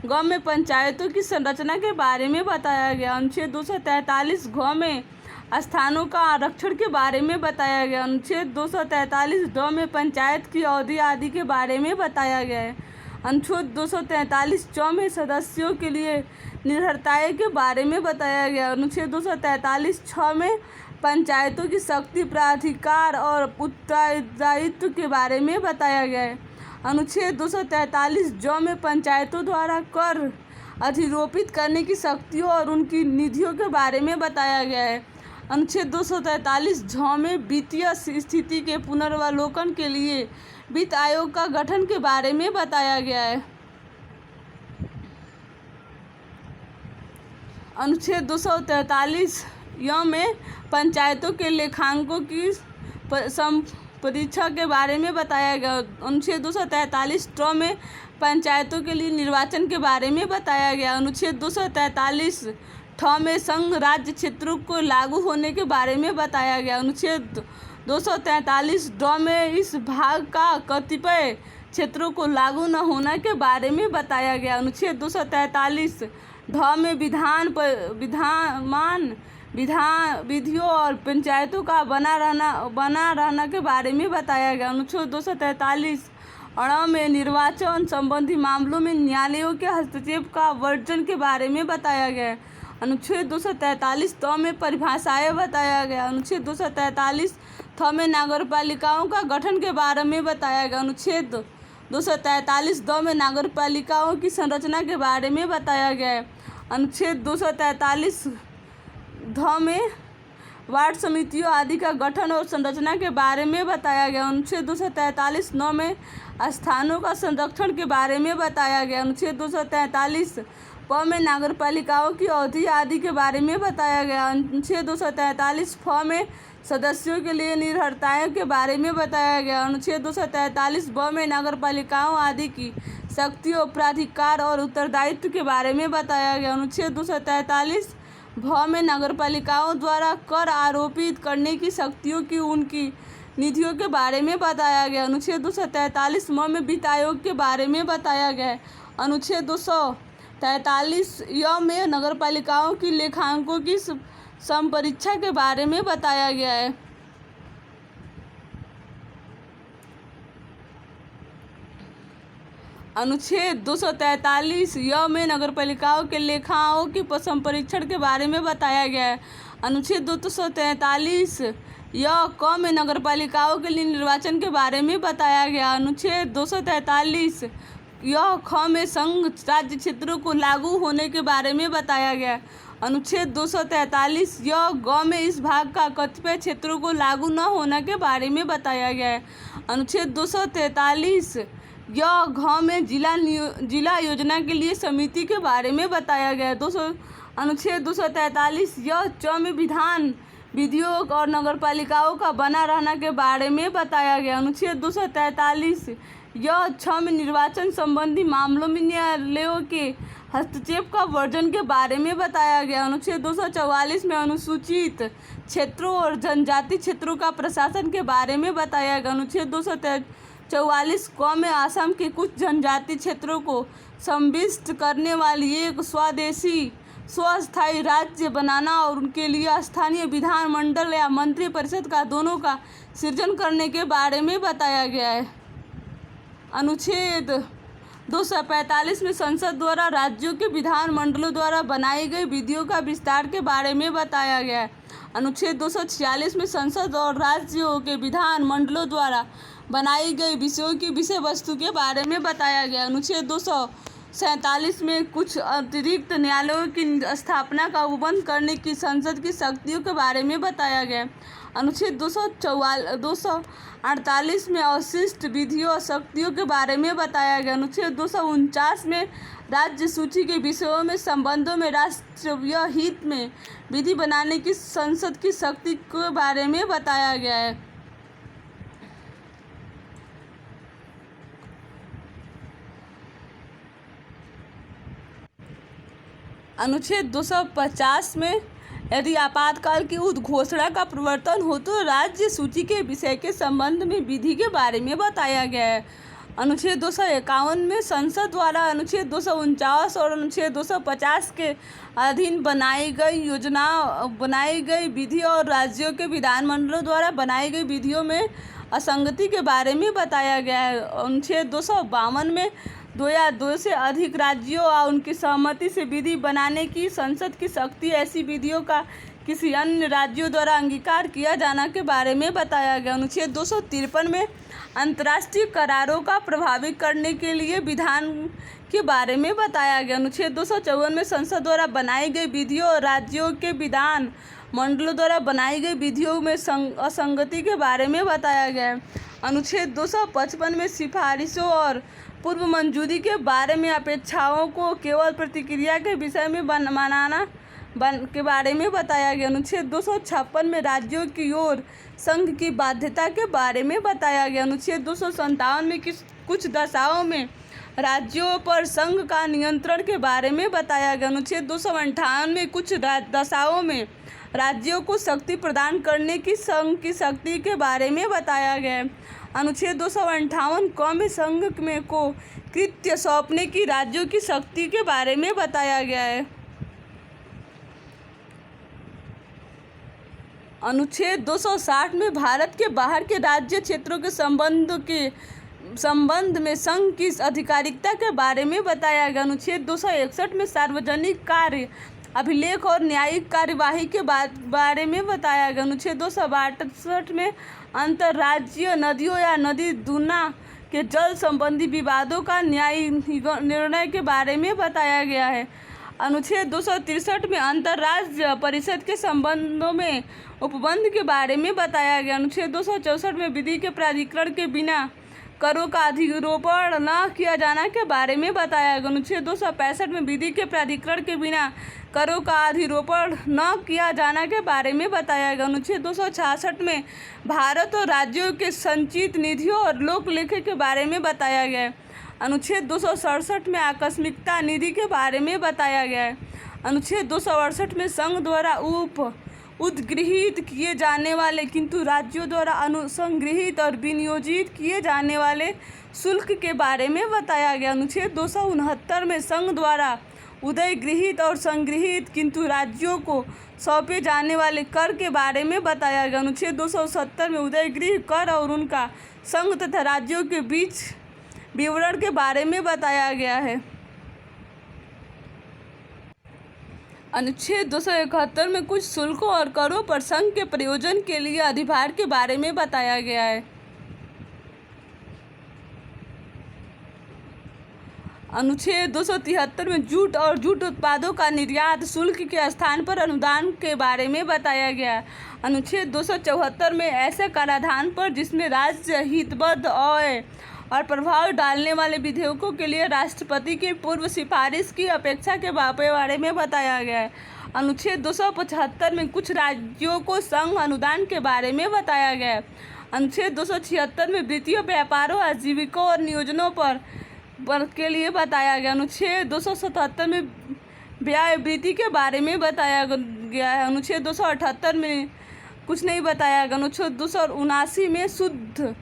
ग में पंचायतों की संरचना के बारे में बताया गया। अनुच्छेद 243 घ में स्थानों का आरक्षण के बारे में बताया गया। अनुच्छेद 243 ड में पंचायत की अवधि आदि के बारे में बताया गया है। अनुच्छेद 243 च में सदस्यों के लिए निर्भरताएं के बारे में बताया गया। अनुच्छेद 243 छ में पंचायतों की शक्ति प्राधिकार और उत्तरदायित्व के बारे में बताया गया है। अनुच्छेद 243 ज में पंचायतों द्वारा कर अधिरोपित करने की शक्तियों और उनकी निधियों के बारे में बताया गया है। अनुच्छेद 243 झ में वित्तीय स्थिति के पुनर्वलोकन के लिए वित्त आयोग का गठन के बारे में बताया गया है। अनुच्छेद 243 य में पंचायतों के लेखांकों की परीक्षा के बारे में बताया गया। अनुच्छेद 243 ट में पंचायतों के लिए निर्वाचन के बारे में बताया गया। अनुच्छेद 243 ठ में संघ राज्य क्षेत्रों को लागू होने के बारे में बताया गया। अनुच्छेद 243 ड में इस भाग का कतिपय क्षेत्रों को लागू न होने के बारे में बताया गया। अनुच्छेद 243 ढ में विधियों और पंचायतों का बना रहना के बारे में बताया गया। अनुच्छेद 243 अण में निर्वाचन संबंधी मामलों में न्यायालयों के हस्तक्षेप का वर्जन के बारे में बताया गया। अनुच्छेद 243 त में परिभाषाएं बताया गया। अनुच्छेद 243 थ में नगरपालिकाओं का गठन के बारे में बताया गया। अनुच्छेद 243 द में नगरपालिकाओं की संरचना के बारे में बताया गया। अनुच्छेद 243 ध में वार्ड समितियों आदि का गठन और संरचना के बारे में बताया गया। अनुच्छेद 243 9 में स्थानों का संरक्षण के बारे में बताया गया। अनुच्छेद 243 प में नगरपालिकाओं की अवधि आदि के बारे में बताया गया। अनुच्छेद 243 फ में सदस्यों के लिए निर्भरताओं के बारे में बताया गया। अनुच्छेद 243 ब में नगरपालिकाओं आदि की शक्तियों, प्राधिकार और उत्तरदायित्व के बारे में बताया गया। अनुच्छेद 243 भ में नगरपालिकाओं द्वारा कर आरोपित करने की शक्तियों की उनकी निधियों के बारे में बताया गया। अनुच्छेद 243 म में वित्त आयोग के बारे में बताया गया। अनुच्छेद 243 य में नगरपालिकाओं की लेखांकों की संपरीक्षा के बारे में बताया गया है। अनुच्छेद 243 य में नगरपालिकाओं के लेखाओं के संपरीक्षण के बारे में बताया गया है। अनुच्छेद 243 य क में नगरपालिकाओं के लिए निर्वाचन के बारे में बताया गया। अनुच्छेद 243 य ख में संघ राज्य क्षेत्रों को लागू होने के बारे में बताया गया। अनुच्छेद 243 य ग में इस भाग का कतिपय क्षेत्रों को लागू न होने के बारे में बताया गया है। अनुच्छेद 243 य घ में जिला योजना के लिए समिति के बारे में बताया गया है। अनुच्छेद 243 य च में विधान विधियों और नगरपालिकाओं का बना रहना के बारे में बताया गया। अनुच्छेद 243 य छ में निर्वाचन संबंधी मामलों में न्यायालयों के हस्तक्षेप का वर्जन के बारे में बताया गया। अनुच्छेद 244 में अनुसूचित क्षेत्रों और जनजाति क्षेत्रों का प्रशासन के बारे में बताया गया। अनुच्छेद 244 क में असम के कुछ जनजाति क्षेत्रों को संविष्ट करने वाली एक स्वदेशी स्वस्थायी राज्य बनाना और उनके लिए स्थानीय विधान मंडल या मंत्री परिषद का दोनों का सृजन करने के बारे में बताया गया है। अनुच्छेद 245 में संसद द्वारा राज्यों के विधान मंडलों द्वारा बनाई गई विधियों का विस्तार के बारे में बताया गया है। अनुच्छेद 246 में संसद और राज्यों के विधान मंडलों द्वारा बनाई गई विषयों की विषय वस्तु के बारे में बताया गया। अनुच्छेद 247 में कुछ अतिरिक्त न्यायालयों की स्थापना का उपबंध करने की संसद की शक्तियों के बारे में बताया गया। अनुच्छेद 248 में अवशिष्ट विधियों और शक्तियों के बारे में बताया गया। अनुच्छेद 249 में राज्य सूची के विषयों में संबंधों में राष्ट्रीय हित में विधि बनाने की संसद की शक्ति के बारे में बताया गया है। अनुच्छेद 250 में यदि आपातकाल की उद्घोषणा का प्रवर्तन हो तो राज्य सूची के विषय के संबंध में विधि के बारे में बताया गया है। अनुच्छेद 251 में संसद द्वारा अनुच्छेद 249 और अनुच्छेद 250 के अधीन बनाई गई विधि और राज्यों के विधानमंडलों द्वारा बनाई गई विधियों में असंगति के बारे में बताया गया है। अनुच्छेद 252 में दो या दो से अधिक राज्यों और उनकी सहमति से विधि बनाने की संसद की शक्ति ऐसी विधियों का किसी अन्य राज्यों द्वारा अंगीकार किया जाना के बारे में बताया गया। अनुच्छेद 253 में अंतर्राष्ट्रीय करारों का प्रभावी करने के लिए विधान के बारे में बताया गया। अनुच्छेद 254 में संसद द्वारा बनाई गई विधियों और राज्यों के विधान मंडलों द्वारा बनाई गई विधियों में असंगति के बारे में बताया गया। अनुच्छेद 255 में सिफारिशों और पूर्व मंजूरी के बारे में अपेक्षाओं को केवल प्रतिक्रिया के विषय में के बारे में बताया गया। अनुच्छेद 256 में राज्यों की ओर संघ की बाध्यता के बारे में बताया गया। अनुच्छेद 257 में कुछ दशाओं में राज्यों पर संघ का नियंत्रण के बारे में बताया गया। अनुच्छेद 258 में कुछ दशाओं में राज्यों को शक्ति प्रदान करने की संघ की शक्ति के बारे में बताया गया। अनुच्छेद 258 क में संघ में को कृत्य सौंपने की राज्यों की शक्ति के बारे में बताया गया है। अनुच्छेद 260 में भारत के बाहर के राज्य क्षेत्रों के संबंध में संघ की आधिकारिकता के बारे में बताया गया। अनुच्छेद 261 में सार्वजनिक कार्य अभिलेख और न्यायिक कार्यवाही के बारे में बताया गया। अनुच्छेद 262 में अंतर्राज्यीय नदियों या नदी दूना के जल संबंधी विवादों का न्यायिक निर्णय के बारे में बताया गया है। अनुच्छेद 263 में अंतर्राज्यीय परिषद के संबंधों में उपबंध के बारे में बताया गया। अनुच्छेद 264 में विधि के प्राधिकरण के बिना करों का अधिरोपण न किया जाना के बारे में बताया गया। अनुच्छेद 265 में विधि के प्राधिकरण के बिना करों का अधिरोपण न किया जाना के बारे में बताया गया। अनुच्छेद 266 में भारत और राज्यों के संचित निधियों और लोक लेखे के बारे में बताया गया है। अनुच्छेद 267 में आकस्मिकता निधि के बारे में बताया गया है। अनुच्छेद 268 में संघ द्वारा उद्गृहित किए जाने वाले किंतु राज्यों द्वारा अनुसंगृहित और विनियोजित किए जाने वाले शुल्क के बारे में बताया गया। अनुच्छेद 269 में संघ द्वारा उदयगृहित और संगृहित किंतु राज्यों को सौंपे जाने वाले कर के बारे में बताया गया। अनुच्छेद 270 में उदयगृह कर और उनका संघ तथा राज्यों के बीच विवरण के बारे में बताया गया है। अनुच्छेद 271 में कुछ शुल्कों और करों पर संघ के प्रयोजन के लिए अधिभार के बारे में बताया गया है। अनुच्छेद 273 में जूट और जूट उत्पादों का निर्यात शुल्क के स्थान पर अनुदान के बारे में बताया गया। अनुच्छेद 274 में ऐसे कराधान पर जिसमें राज्य हितबद्ध और प्रभाव डालने वाले विधेयकों के लिए राष्ट्रपति की पूर्व सिफारिश की अपेक्षा के बारे में बताया गया है। अनुच्छेद 275 में कुछ राज्यों को संघ अनुदान के बारे में बताया गया है। अनुच्छेद 276 में वित्तीय व्यापारों आजीविकों और नियोजनों पर के लिए बताया गया। अनुच्छेद 277 में व्यय वृत्ति के बारे में बताया गया है। अनुच्छेद 278 में कुछ नहीं बताया गया। अनुच्छेद 279 में शुद्ध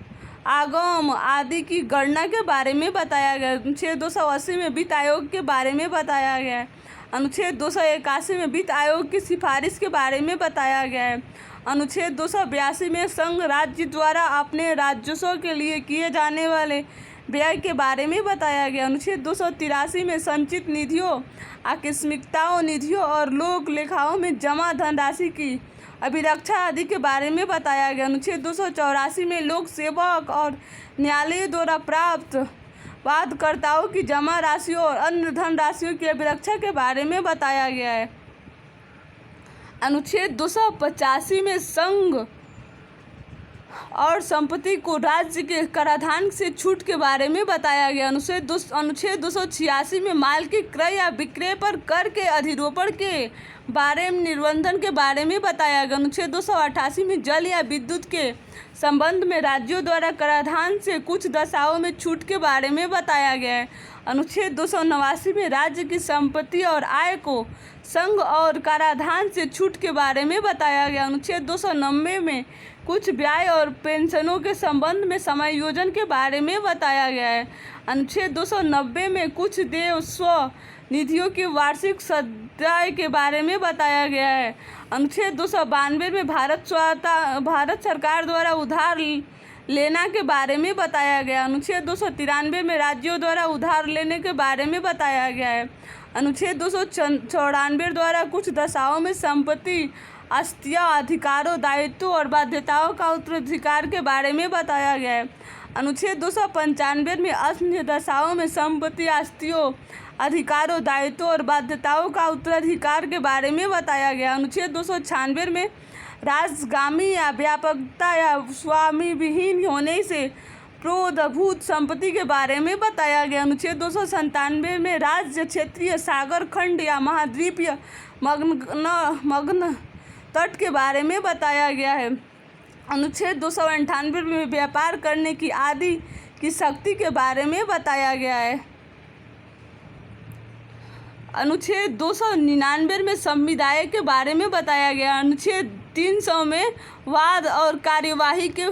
आगम आदि की गणना के बारे में बताया गया। अनुच्छेद 280 में वित्त आयोग के बारे में बताया गया है। अनुच्छेद 281 में वित्त आयोग की सिफारिश के बारे में बताया गया है। अनुच्छेद 282 में संघ राज्य द्वारा अपने राजस्व के लिए किए जाने वाले व्यय के बारे में बताया गया। अनुच्छेद 283 में संचित निधियों, आकस्मिकताओं निधियों और लोक लेखाओं में जमा धनराशि की अभिरक्षा आदि के बारे में बताया गया। अनुच्छेद 284 में लोक सेवक और न्यायालय द्वारा प्राप्त वादकर्ताओं की जमा राशियों और अन्य धनराशियों की अभिरक्षा के बारे में बताया गया है। अनुच्छेद 285 में संघ और संपत्ति को राज्य के कराधान से छूट के बारे में बताया गया। अनुच्छेद 286 में माल के क्रय या विक्रय पर कर के अधिरोपण के बारे में निबंधन के बारे में बताया गया। अनुच्छेद 288 में जल या विद्युत के संबंध में राज्यों द्वारा कराधान से कुछ दशाओं में छूट के बारे में बताया गया है। अनुच्छेद 289 में राज्य की संपत्ति और आय को संघ और कराधान से छूट के बारे में बताया गया। अनुच्छेद 290 में कुछ व्यय और पेंशनों के संबंध में समायोजन के बारे में बताया गया है। अनुच्छेद 290 में कुछ देय स्व निधियों की वार्षिक सदाई के बारे में बताया गया है। अनुच्छेद 292 में भारत सरकार द्वारा उधार लेना के बारे में बताया गया। अनुच्छेद 293 में राज्यों द्वारा उधार लेने के बारे में बताया गया है। अनुच्छेद 294 द्वारा कुछ दशाओं में संपत्ति, आस्तियों, अधिकारों, दायित्वों और बाध्यताओं का उत्तराधिकार के बारे में बताया गया है। अनुच्छेद 295 में अन्य दशाओं में संपत्ति, आस्तियों, अधिकारों, दायित्वों और बाध्यताओं का उत्तराधिकार के बारे में बताया गया। अनुच्छेद 296 में राजगामी या व्यापकता या स्वामी विहीन होने से प्रोद्भूत संपत्ति के बारे में बताया गया। अनुच्छेद 297 में राज्य, क्षेत्रीय, सागर खंड या महाद्वीपीय मग्न तट के बारे में बताया गया है। अनुच्छेद 298 में व्यापार करने की आदि की शक्ति के बारे में बताया गया है। अनुच्छेद 299 में समुदाय के बारे में बताया गया। अनुच्छेद 300 में वाद और कार्यवाही के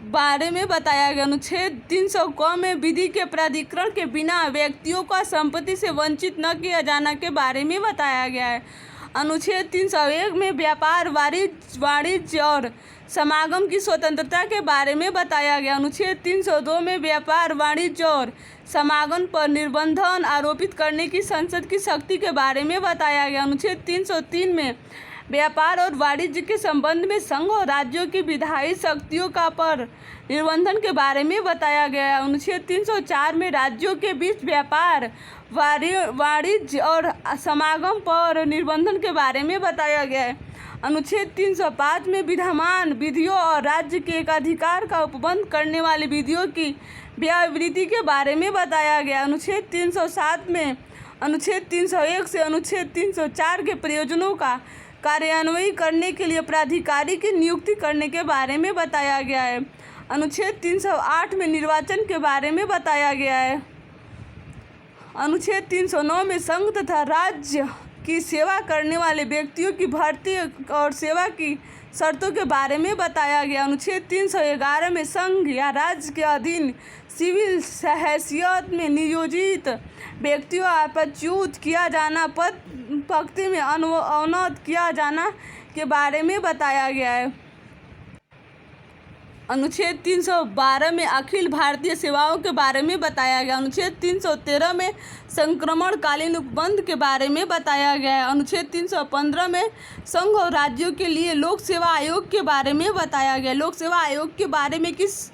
बारे में बताया गया। अनुच्छेद 300 में विधि के प्राधिकरण के बिना व्यक्तियों का संपत्ति से वंचित न किया जाना के बारे में बताया गया है। अनुच्छेद 301 में व्यापार, वाणिज्य और समागम की स्वतंत्रता के बारे में बताया गया। अनुच्छेद 302 में व्यापार, वाणिज्य और समागम पर निर्बंधन आरोपित करने की संसद की शक्ति के बारे में बताया गया। अनुच्छेद 303 में व्यापार और वाणिज्य के संबंध में संघ और राज्यों की विधायी शक्तियों का पर निर्बंधन के बारे में बताया गया। अनुच्छेद 304 में राज्यों के बीच व्यापार, वाणिज्य और समागम पर निर्बंधन के बारे में बताया गया है। अनुच्छेद 305 में विद्यमान विधियों और राज्य के एकाधिकार का उपबंध करने वाली विधियों की व्यावृत्ति के बारे में बताया गया। अनुच्छेद 307 में अनुच्छेद 301 से अनुच्छेद 304 के प्रयोजनों का कार्यान्वयन करने के लिए प्राधिकारी की नियुक्ति करने के बारे में बताया गया है। अनुच्छेद 308 में निर्वाचन के बारे में बताया गया है। अनुच्छेद 309 में संघ तथा राज्य की सेवा करने वाले व्यक्तियों की भर्ती और सेवा की शर्तों के बारे में बताया गया। अनुच्छेद 311 में संघ या राज्य के अधीन सिविल हैसियत में नियोजित व्यक्तियों पर च्युत किया जाना, पद भक्ति में अवनत किया जाना के बारे में बताया गया है। अनुच्छेद 312 में अखिल भारतीय सेवाओं के बारे में बताया गया। अनुच्छेद 313 में संक्रमणकालीन उपबंध के बारे में बताया गया है। अनुच्छेद 315 में संघ और राज्यों के लिए लोक सेवा आयोग के बारे में बताया गया। लोक सेवा आयोग के बारे में किस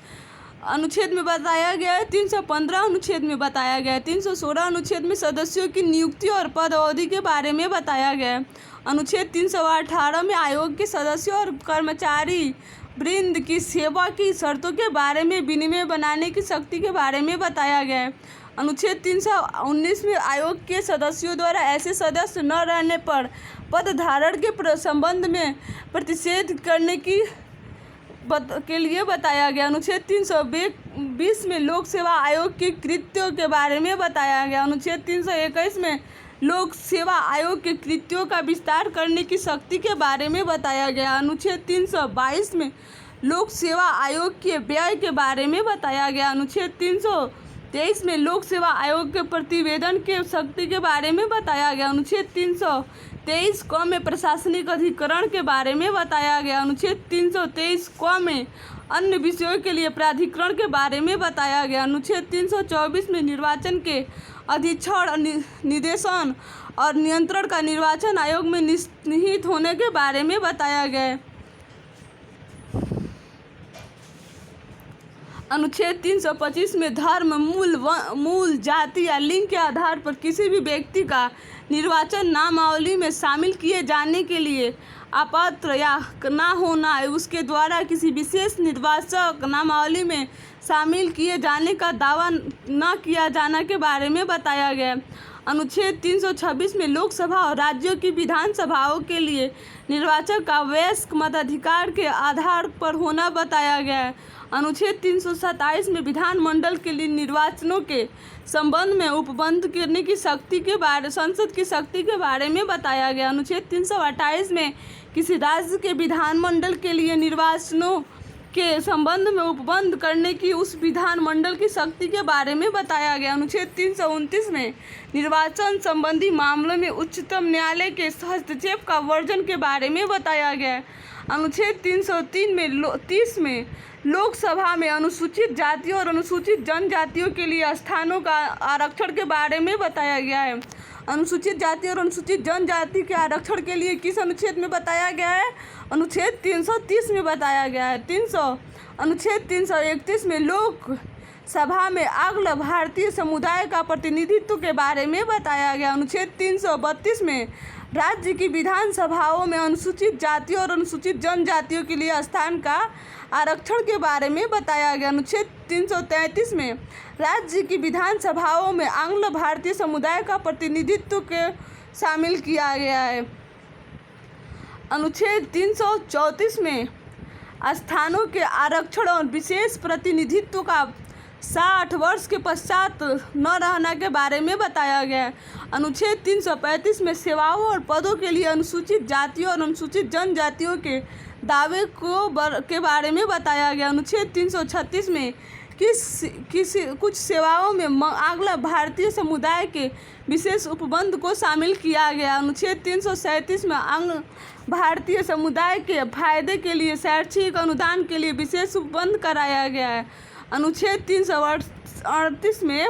अनुच्छेद में बताया गया है? 315 अनुच्छेद में बताया गया है। 316 अनुच्छेद में सदस्यों की नियुक्ति और पद अवधि के बारे में बताया गया है। अनुच्छेद 318 में आयोग के सदस्यों और कर्मचारी वृंद की सेवा की शर्तों के बारे में विनिमय बनाने की शक्ति के बारे में बताया गया है। अनुच्छेद 319 में आयोग के सदस्यों द्वारा ऐसे सदस्य न रहने पर पद धारण के संबंध में प्रतिषेध करने के लिए बताया गया। अनुच्छेद 320 में लोक सेवा आयोग के कृत्यों के बारे में बताया गया। अनुच्छेद 321 में लोक सेवा आयोग के कृत्यों का विस्तार करने की शक्ति के बारे में बताया गया। अनुच्छेद 322 में लोक सेवा आयोग के व्यय के बारे में बताया गया। अनुच्छेद 323 में लोक सेवा आयोग के प्रतिवेदन के शक्ति के बारे में बताया गया। अनुच्छेद 323 क में प्रशासनिक अधिकरण के बारे में बताया गया। अनुच्छेद 323 क में अन्य विषयों के लिए प्राधिकरण के बारे में बताया गया। अनुच्छेद 324 में निर्वाचन के अधीक्षण, निदेशन और नियंत्रण का निर्वाचन आयोग में निहित होने के बारे में बताया गया है। अनुच्छेद 325 में धर्म, मूल जाति या लिंग के आधार पर किसी भी व्यक्ति का निर्वाचन नामावली में शामिल किए जाने के लिए अपात्र या ना होना, उसके द्वारा किसी विशेष निर्वाचक नामावली में शामिल किए जाने का दावा न किया जाना के बारे में बताया गया। अनुच्छेद 326 में लोकसभा और राज्यों की विधानसभाओं के लिए निर्वाचक का वयस्क मताधिकार के आधार पर होना बताया गया है। अनुच्छेद 327 में विधानमंडल के लिए निर्वाचनों के संबंध में उपबंध करने की शक्ति के बारे संसद की शक्ति के बारे में बताया गया। अनुच्छेद 328 में किसी राज्य के विधानमंडल के लिए निर्वाचनों के संबंध में उपबंध करने की उस विधानमंडल की शक्ति के बारे में बताया गया। अनुच्छेद 329 में निर्वाचन संबंधी मामलों में उच्चतम न्यायालय के हस्तक्षेप का वर्जन के बारे में बताया गया। अनुच्छेद 330 में लोकसभा में अनुसूचित जातियों और अनुसूचित जनजातियों के लिए स्थानों का आरक्षण के बारे में बताया गया है। अनुसूचित जाति और अनुसूचित जनजाति के आरक्षण के लिए किस अनुच्छेद में बताया गया है? अनुच्छेद 330 में बताया गया है। अनुच्छेद 331 में लोकसभा में अगला भारतीय समुदाय का प्रतिनिधित्व के बारे में बताया गया। अनुच्छेद 332 में राज्य की विधानसभाओं में अनुसूचित जातियों और अनुसूचित जनजातियों के लिए स्थान का आरक्षण के बारे में बताया गया। अनुच्छेद 333 में राज्य की विधानसभाओं में आंग्ल भारतीय समुदाय का प्रतिनिधित्व के शामिल किया गया है। अनुच्छेद 334 में स्थानों के आरक्षण और विशेष प्रतिनिधित्व का 60 वर्ष के पश्चात न रहना के बारे में बताया गया है। अनुच्छेद 335 में सेवाओं और पदों के लिए अनुसूचित जातियों और अनुसूचित जनजातियों के दावे के बारे में बताया गया। अनुच्छेद 336 में कुछ सेवाओं में अगला भारतीय समुदाय के विशेष उपबंध को शामिल किया गया। अनुच्छेद 337 में अंग भारतीय समुदाय के फायदे के लिए शैक्षिक अनुदान के लिए विशेष उपबंध कराया गया है। अनुच्छेद 338 में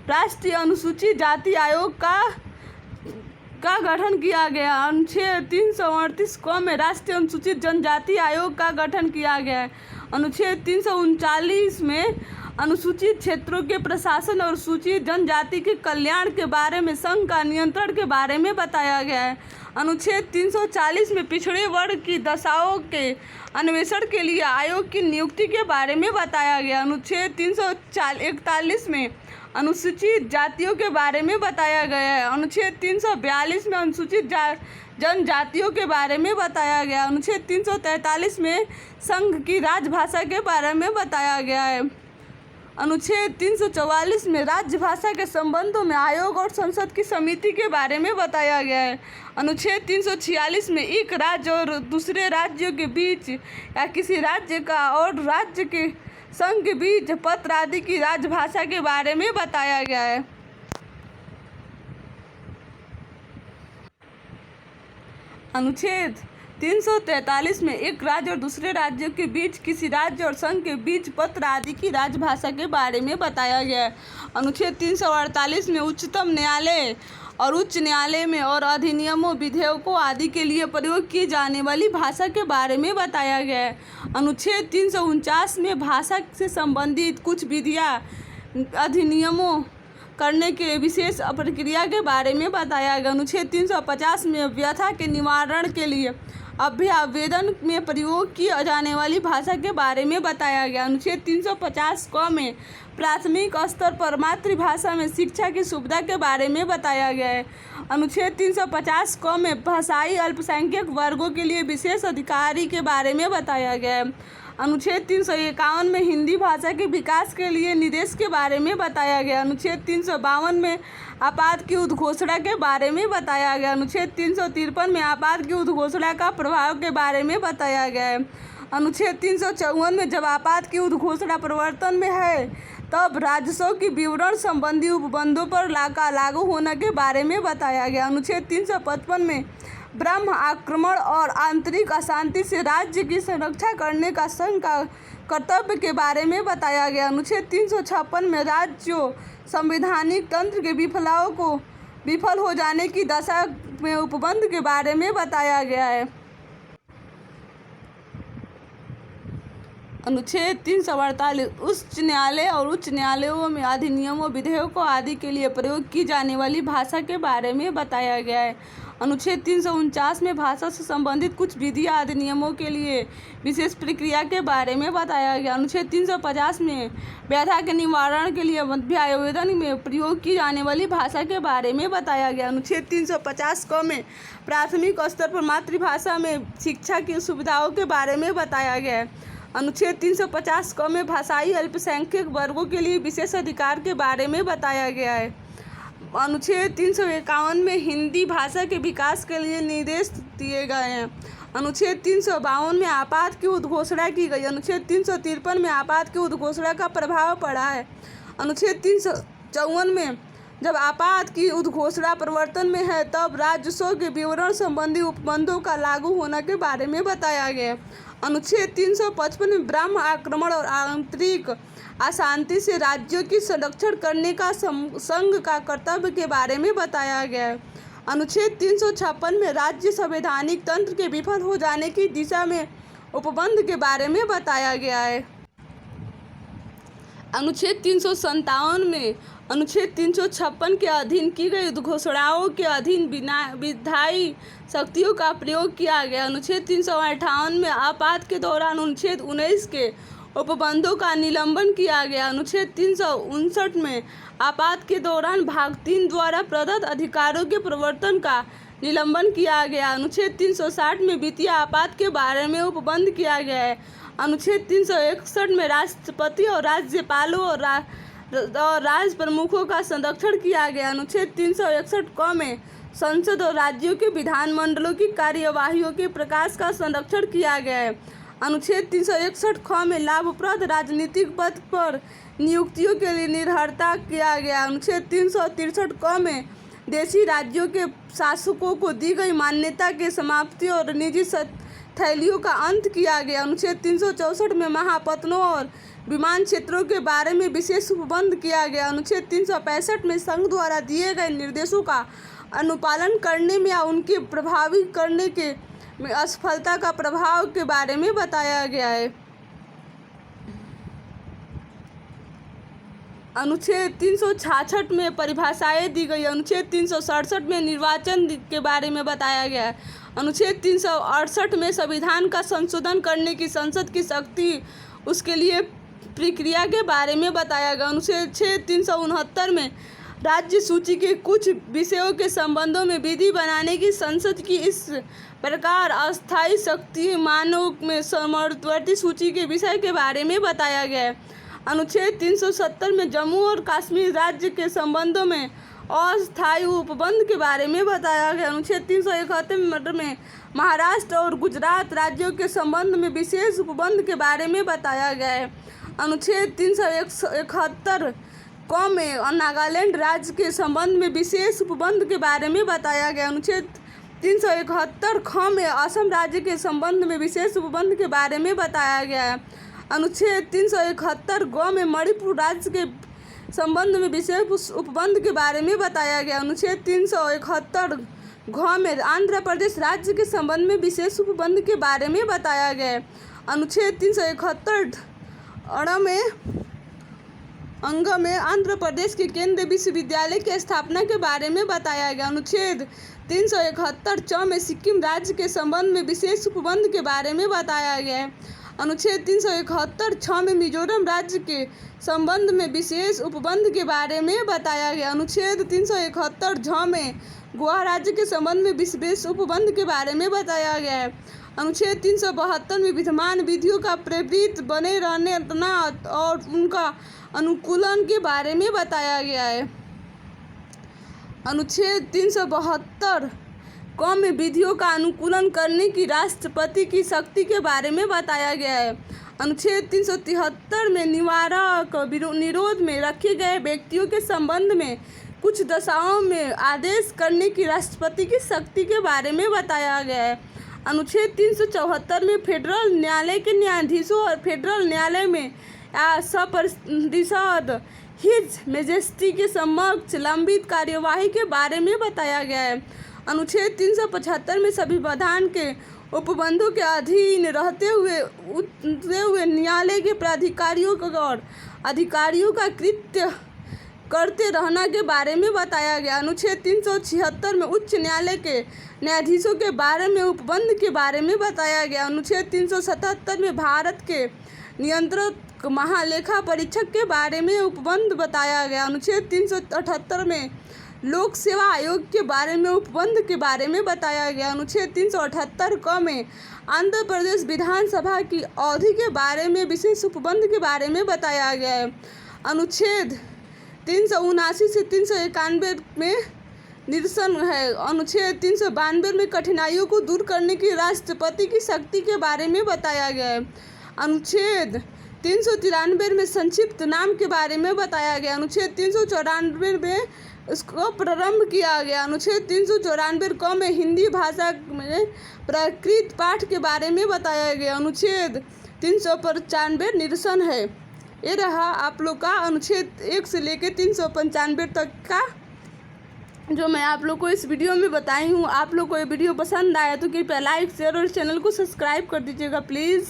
राष्ट्रीय अनुसूचित जाति आयोग का गठन किया गया। अनुच्छेद 338 क में राष्ट्रीय अनुसूचित जनजाति आयोग का गठन किया गया है। अनुच्छेद 339 में अनुसूचित क्षेत्रों के प्रशासन और सूचित जनजाति के कल्याण के बारे में संघ का नियंत्रण के बारे में बताया गया है। अनुच्छेद 340 में पिछड़े वर्ग की दशाओं के अन्वेषण के लिए आयोग की नियुक्ति के बारे में बताया गया। अनुच्छेद 341 में अनुसूचित जातियों के बारे में बताया गया है। अनुच्छेद 342 में अनुसूचित जनजातियों के बारे में बताया गया। अनुच्छेद 343 में संघ की राजभाषा के बारे में बताया गया है। अनुच्छेद 344 में राजभाषा के संबंधों में आयोग और संसद की समिति के बारे में बताया गया है। अनुच्छेद 346 में एक राज्य और दूसरे राज्यों के बीच या किसी राज्य का और राज्य के संघ के बीच पत्र आदि की राजभाषा के बारे में बताया गया है। अनुच्छेद 343 में एक राज्य और दूसरे राज्यों के बीच किसी राज्य और संघ के बीच पत्र आदि की राजभाषा के बारे में बताया गया है। अनुच्छेद 348 में उच्चतम न्यायालय और उच्च न्यायालय में और अधिनियमों विधेयकों आदि के लिए प्रयोग की जाने वाली भाषा के बारे में बताया गया है। अनुच्छेद 349 में भाषा से संबंधित कुछ विधियाँ अधिनियमों करने के विशेष प्रक्रिया के बारे में बताया गया। अनुच्छेद 350 में व्यथा के निवारण के लिए अभ्यावेदन में प्रयोग की जाने वाली भाषा के बारे में बताया गया। अनुच्छेद 350 क में प्राथमिक स्तर पर मातृभाषा में शिक्षा की सुविधा के बारे में बताया गया है। अनुच्छेद 350 क में भाषाई अल्पसंख्यक वर्गों के लिए विशेष अधिकारी के बारे में बताया गया है। अनुच्छेद 351 में हिंदी भाषा के विकास के लिए निर्देश के बारे में बताया गया। अनुच्छेद 352 में आपात की उद्घोषणा के बारे में बताया गया। अनुच्छेद 353 में आपात की उद्घोषणा का प्रभाव के बारे में बताया गया है। अनुच्छेद 354 में जब आपात की उद्घोषणा प्रवर्तन में है तब राजस्व की विवरण संबंधी उपबंधों पर लागू होने के बारे में बताया गया। अनुच्छेद 355 में ब्रह्म आक्रमण और आंतरिक अशांति से राज्य की संरक्षा करने का संघ का कर्तव्य के बारे में बताया गया। अनुच्छेद 356 में राज्यों संवैधानिक तंत्र के विफल हो जाने की दशा में उपबंध के बारे में बताया गया है। अनुच्छेद 348 उच्च न्यायालय और उच्च न्यायालयों में अधिनियमों विधेयकों आदि के लिए प्रयोग की जाने वाली भाषा के बारे में बताया गया है। अनुच्छेद 349 में भाषा से संबंधित कुछ विधियाँ अधिनियमों के लिए विशेष प्रक्रिया के बारे में बताया गया। अनुच्छेद 350 में व्यथा के निवारण के लिए अभ्यावेदन में प्रयोग की जाने वाली भाषा के बारे में बताया गया। अनुच्छेद 350 क में प्राथमिक स्तर पर मातृभाषा में शिक्षा की सुविधाओं के बारे में बताया गया है। अनुच्छेद 350 क में भाषाई अल्पसंख्यक वर्गों के लिए विशेष अधिकार के बारे में बताया गया है। अनुच्छेद 351 में हिंदी भाषा के विकास के लिए निर्देश दिए गए हैं। अनुच्छेद 352 में आपात की उद्घोषणा की गई। अनुच्छेद 353 में आपात की उद्घोषणा का प्रभाव पड़ा है। अनुच्छेद 354 में जब आपात की उद्घोषणा प्रवर्तन में है तब राजस्व के विवरण संबंधी उपबंधों का लागू होने के बारे में बताया गया। अनुच्छेद 355 में ब्रह्म आक्रमण और आंतरिक अशांति से राज्यों की संरक्षण करने का संघ का कर्तव्य के बारे में बताया गया है। अनुच्छेद 356 में राज्य संवैधानिक तंत्र के विफल हो जाने की दिशा में उपबंध के बारे में बताया गया है। अनुच्छेद 357 में अनुच्छेद 356 के अधीन की गई उद्घोषणाओं के अधीन विधायी शक्तियों का प्रयोग किया गया। अनुच्छेद 358 में आपात के दौरान अनुच्छेद 19 के उपबंधों का निलंबन किया गया। अनुच्छेद 359 में आपात के दौरान भाग 3 द्वारा प्रदत्त अधिकारों के प्रवर्तन का निलंबन किया गया। अनुच्छेद 360 में वित्तीय आपात के बारे में उपबंध किया गया है। अनुच्छेद 361 में राष्ट्रपति और राज्यपालों और राज प्रमुखों का संरक्षण किया गया। अनुच्छेद 361 क में संसद और राज्यों के विधानमंडलों की कार्यवाहियों के प्रकाश का संरक्षण किया गया है। अनुच्छेद 361 ख में लाभप्रद राजनीतिक पद पर नियुक्तियों के लिए निर्भरता किया गया। अनुच्छेद 363 क में देशी राज्यों के शासकों को दी गई मान्यता की समाप्ति और निजी थैलियों का अंत किया गया। अनुच्छेद 364 में महापत्तनों और विमान क्षेत्रों के बारे में विशेष उपबंध किया गया। अनुच्छेद 365 में संघ द्वारा दिए गए निर्देशों का अनुपालन करने में या उनके प्रभावी करने के असफलता का प्रभाव के बारे में बताया गया है। अनुच्छेद 366 में परिभाषाएं दी गई। अनुच्छेद 367 में निर्वाचन के बारे में बताया गया है। अनुच्छेद 368 में संविधान का संशोधन करने की संसद की शक्ति, उसके लिए प्रक्रिया के बारे में बताया गया। अनुच्छेद 369 में राज्य सूची के कुछ विषयों के संबंधों में विधि बनाने की संसद की इस प्रकार अस्थायी शक्ति मानव में समवर्ती सूची के विषय के बारे में बताया गया है। अनुच्छेद 370 में जम्मू और कश्मीर राज्य के संबंधों में अस्थायी उपबंध के बारे में बताया गया। अनुच्छेद 371 में महाराष्ट्र और गुजरात राज्यों के संबंध में विशेष उपबंध के बारे में बताया गया है। अनुच्छेद 371 क में नागालैंड राज्य के संबंध में विशेष उपबंध के बारे में बताया गया। अनुच्छेद 371 ख में असम राज्य के संबंध में विशेष उपबंध के बारे में बताया गया है। अनुच्छेद 371 ग में मणिपुर राज्य के संबंध में विशेष उपबंध के बारे में बताया गया। अनुच्छेद 371 घ में आंध्र प्रदेश राज्य के संबंध में विशेष उपबंध के बारे में बताया गया है। अनुच्छेद 371 अंग में आंध्र प्रदेश के केंद्रीय विश्वविद्यालय की स्थापना के बारे में बताया गया। अनुच्छेद 371 च में सिक्किम राज्य के संबंध में विशेष उपबंध के बारे में बताया गया है। अनुच्छेद 371 छ में मिजोरम राज्य के संबंध में विशेष उपबंध के बारे में बताया गया। अनुच्छेद 371 झ में गोवा राज्य के संबंध में विशेष उपबंध के बारे में बताया गया है। अनुच्छेद 372 में विद्यमान विधियों का प्रवृत्त बने रहना और उनका अनुकूलन के बारे में बताया गया है। अनुच्छेद 372 क में विधियों का अनुकूलन करने की राष्ट्रपति की शक्ति के बारे में बताया गया है। अनुच्छेद 373 में निवारक निरोध में रखे गए व्यक्तियों के संबंध में कुछ दशाओं में आदेश करने की राष्ट्रपति की शक्ति के बारे में बताया गया है। अनुच्छेद 374 में फेडरल न्यायालय के न्यायाधीशों और फेडरल न्यायालय में सपरिषद हिज मेजेस्टी के समक्ष लंबित कार्यवाही के बारे में बताया गया है। अनुच्छेद 375 में संविधान के उपबंधों के अधीन रहते हुए न्यायालय के प्राधिकारियों और अधिकारियों का कृत्य करते रहना के बारे में बताया गया। अनुच्छेद 376 में उच्च न्यायालय के न्यायाधीशों के बारे में उपबंध के बारे में बताया गया। अनुच्छेद 377 में भारत के नियंत्रक महालेखा परीक्षक के बारे में उपबंध बताया गया। अनुच्छेद 378 में लोक सेवा आयोग के बारे में उपबंध के बारे में बताया गया। अनुच्छेद 378 क में आंध्र प्रदेश विधानसभा की अवधि के बारे में विशेष उपबंध के बारे में बताया गया है। अनुच्छेद 379 से 391 में निरसन है। अनुच्छेद 392 में कठिनाइयों को दूर करने की राष्ट्रपति की शक्ति के बारे में बताया गया है। अनुच्छेद 393 में संक्षिप्त नाम के बारे में बताया गया। अनुच्छेद 394 में इसको प्रारंभ किया गया। अनुच्छेद 394 क में हिंदी भाषा में प्राकृत पाठ के बारे में बताया गया। अनुच्छेद 395 निरसन है। ये रहा आप लोग का अनुच्छेद 1 से लेकर 395 तक का जो मैं आप लोग को इस वीडियो में बताई हूँ। आप लोग को ये वीडियो पसंद आया तो कृपया लाइक शेयर और चैनल को सब्सक्राइब कर दीजिएगा प्लीज़।